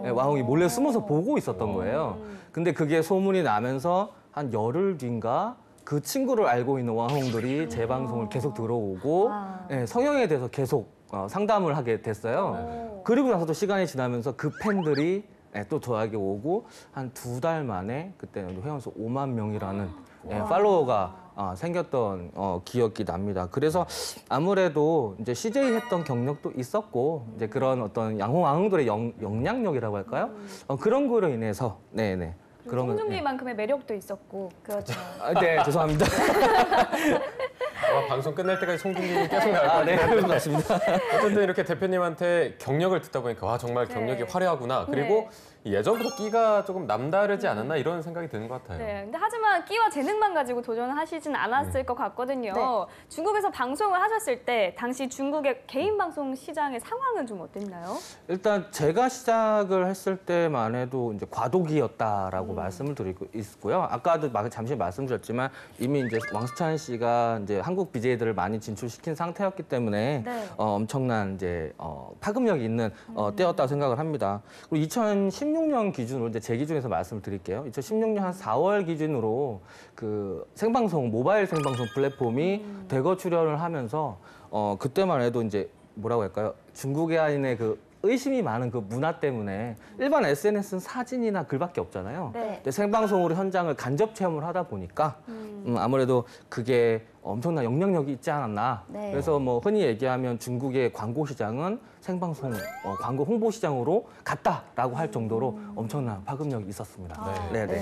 네, 왕홍이 몰래 숨어서 보고 있었던 거예요. 근데 그게 소문이 나면서 한 열흘 뒤인가 그 친구를 알고 있는 왕홍들이 제 방송을 계속 들어오고 네, 성형에 대해서 계속 상담을 하게 됐어요. 그리고 나서도 시간이 지나면서 그 팬들이 또 저에게 오고 한 2달 만에 그때는 회원수 5만 명이라는 팔로워가 생겼던 기억이 납니다. 그래서 아무래도 이제 CJ 했던 경력도 있었고 이제 그런 어떤 양홍들의 영향력이라고 할까요? 그런 거로 인해서 네네 그런 거. 송중기만큼의 매력도 있었고. 그렇죠. 네 죄송합니다. 방송 끝날 때까지 송중기님 계속 나올 것 같아요. 네 맞습니다. 어쨌든 이렇게 대표님한테 경력을 듣다 보니까 와 정말 경력이 화려하구나. 그리고 예전부터 끼가 조금 남다르지 않았나 이런 생각이 드는 것 같아요. 네, 근데 하지만 끼와 재능만 가지고 도전하시진 않았을 것 같거든요. 네. 중국에서 방송을 하셨을 때 당시 중국의 개인 방송 시장의 상황은 좀 어땠나요? 일단 제가 시작을 했을 때만 해도 이제 과도기였다라고 말씀을 드리고 있고요. 아까도 잠시 말씀드렸지만 이미 이제 왕수찬 씨가 이제 한국 BJ들을 많이 진출시킨 상태였기 때문에 네. 엄청난 이제 파급력이 있는 때였다고 생각을 합니다. 그리고 2016년 기준으로 이제 제 기준에서 말씀을 드릴게요. 2016년 한 4월 기준으로 그 생방송 모바일 생방송 플랫폼이 대거 출연을 하면서 그때만 해도 이제 뭐라고 할까요? 중국인의 그 의심이 많은 그 문화 때문에 일반 SNS는 사진이나 글밖에 없잖아요. 네. 근데 생방송으로 현장을 간접 체험을 하다 보니까 아무래도 그게 엄청난 영향력이 있지 않았나. 네. 그래서 뭐 흔히 얘기하면 중국의 광고 시장은 생방송 광고 홍보 시장으로 갔다라고 할 정도로 엄청난 파급력이 있었습니다. 네, 네.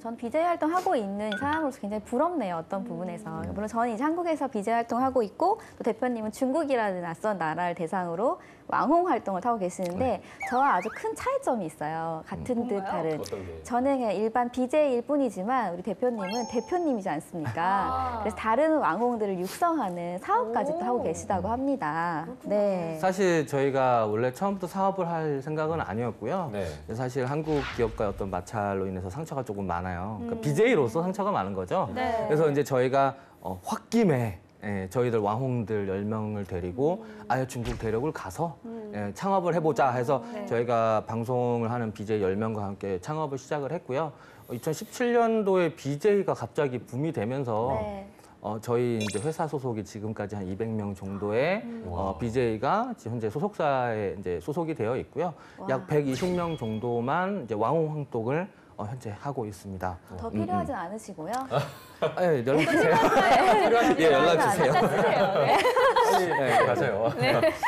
전 BJ 활동하고 있는 사람으로서 굉장히 부럽네요. 어떤 부분에서. 물론 저는 이제 한국에서 BJ 활동하고 있고 또 대표님은 중국이라는 낯선 나라를 대상으로 왕홍 활동을 하고 계시는데 저와 아주 큰 차이점이 있어요. 같은 듯 다른. 어떤 게? 저는 그냥 일반 BJ일 뿐이지만 우리 대표님은 대표님이지 않습니까? 그래서 다른 왕홍들을 육성하는 사업까지 또 하고 계시다고 합니다. 네. 사실 저희가 원래 처음부터 사업을 할 생각은 아니었고요. 네. 사실 한국 기업과의 어떤 마찰로 인해서 상처가 조금 많아요. 그러니까 BJ로서 상처가 많은 거죠. 네. 그래서 이제 저희가 홧김에 저희들 왕홍들 10명을 데리고 아예 중국 대륙을 가서 창업을 해보자 해서 네. 저희가 방송을 하는 BJ 10명과 함께 창업을 시작을 했고요. 2017년도에 BJ가 갑자기 붐이 되면서 네. 저희 이제 회사 소속이 지금까지 한 200명 정도의 BJ가 현재 소속사에 이제 소속이 되어 있고요. 약 120명 정도만 이제 왕홍 활동을 현재 하고 있습니다. 더 필요하진 않으시고요. 네, 연락 주세요. 예, 연락 주세요. 네, 가세요.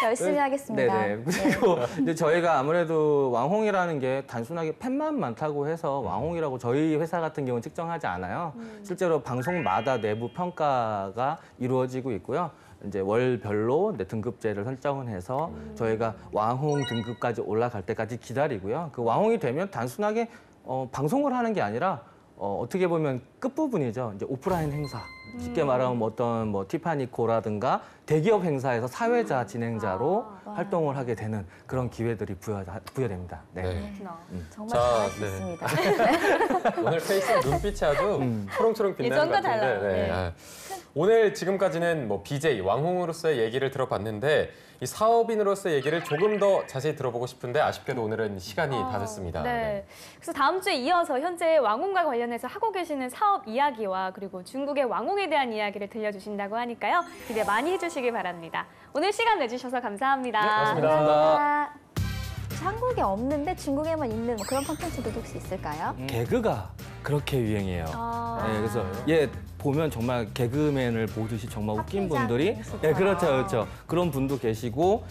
열심히 하겠습니다. 네네. 그리고 이제 저희가 아무래도 왕홍이라는 게 단순하게 팬만 많다고 해서 왕홍이라고 저희 회사 같은 경우는 측정하지 않아요. 실제로 방송마다 내부 평가가 이루어지고 있고요. 이제 월별로 등급제를 설정을 해서 저희가 왕홍 등급까지 올라갈 때까지 기다리고요. 그 왕홍이 되면 단순하게 방송을 하는 게 아니라 어떻게 보면 끝부분이죠. 이제 오프라인 행사. 쉽게 말하면 어떤 뭐 티파니코라든가 대기업 행사에서 사회자 진행자로 활동을 하게 되는 그런 기회들이 부여됩니다. 네. 네. 정말 자, 잘할 수 네. 있습니다. 오늘 페이스 눈빛이 아주 초롱초롱 빛나는 것 예전과 같은데. 달라요. 네. 아. 오늘 지금까지는 뭐 BJ 왕홍으로서의 얘기를 들어봤는데 이 사업인으로서의 얘기를 조금 더 자세히 들어보고 싶은데 아쉽게도 오늘은 시간이 다 됐습니다. 네. 그래서 다음 주에 이어서 현재 왕홍과 관련해서 하고 계시는 사업 이야기와 그리고 중국의 왕홍에 대한 이야기를 들려주신다고 하니까요. 기대 많이 해주시길 바랍니다. 오늘 시간 내주셔서 감사합니다. 네, 고맙습니다. 감사합니다. 한국에 없는데 중국에만 있는 뭐 그런 콘텐츠들도 혹시 있을까요? 개그가 그렇게 유행이에요. 네, 그래서 보면 정말 개그맨을 보듯이 정말 웃긴 박혜자 분들이 있었죠. 네, 그렇죠. 그런 분도 계시고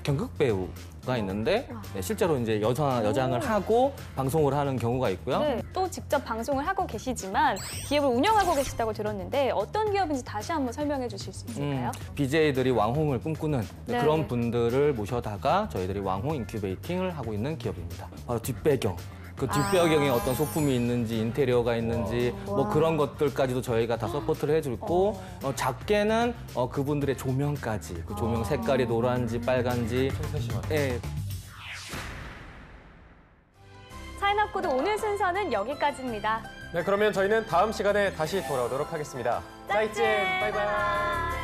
경극 배우가 있는데 실제로 이제 여장을 하고 방송을 하는 경우가 있고요. 네, 또 직접 방송을 하고 계시지만 기업을 운영하고 계시다고 들었는데 어떤 기업인지 다시 한번 설명해 주실 수 있을까요? BJ들이 왕홍을 꿈꾸는 네. 그런 분들을 모셔다가 저희들이 왕홍 인큐베이팅을 하고 있는 기업입니다. 바로 뒷배경. 그 뒷배경에 어떤 소품이 있는지 인테리어가 있는지 뭐 그런 것들까지도 저희가 다 서포트를 해주고 작게는 그분들의 조명까지 그 조명 색깔이 노란지 빨간지 예, 차이나코드 오늘 순서는 여기까지입니다. 네, 그러면 저희는 다음 시간에 다시 돌아오도록 하겠습니다. 짜이찐, 바이바이.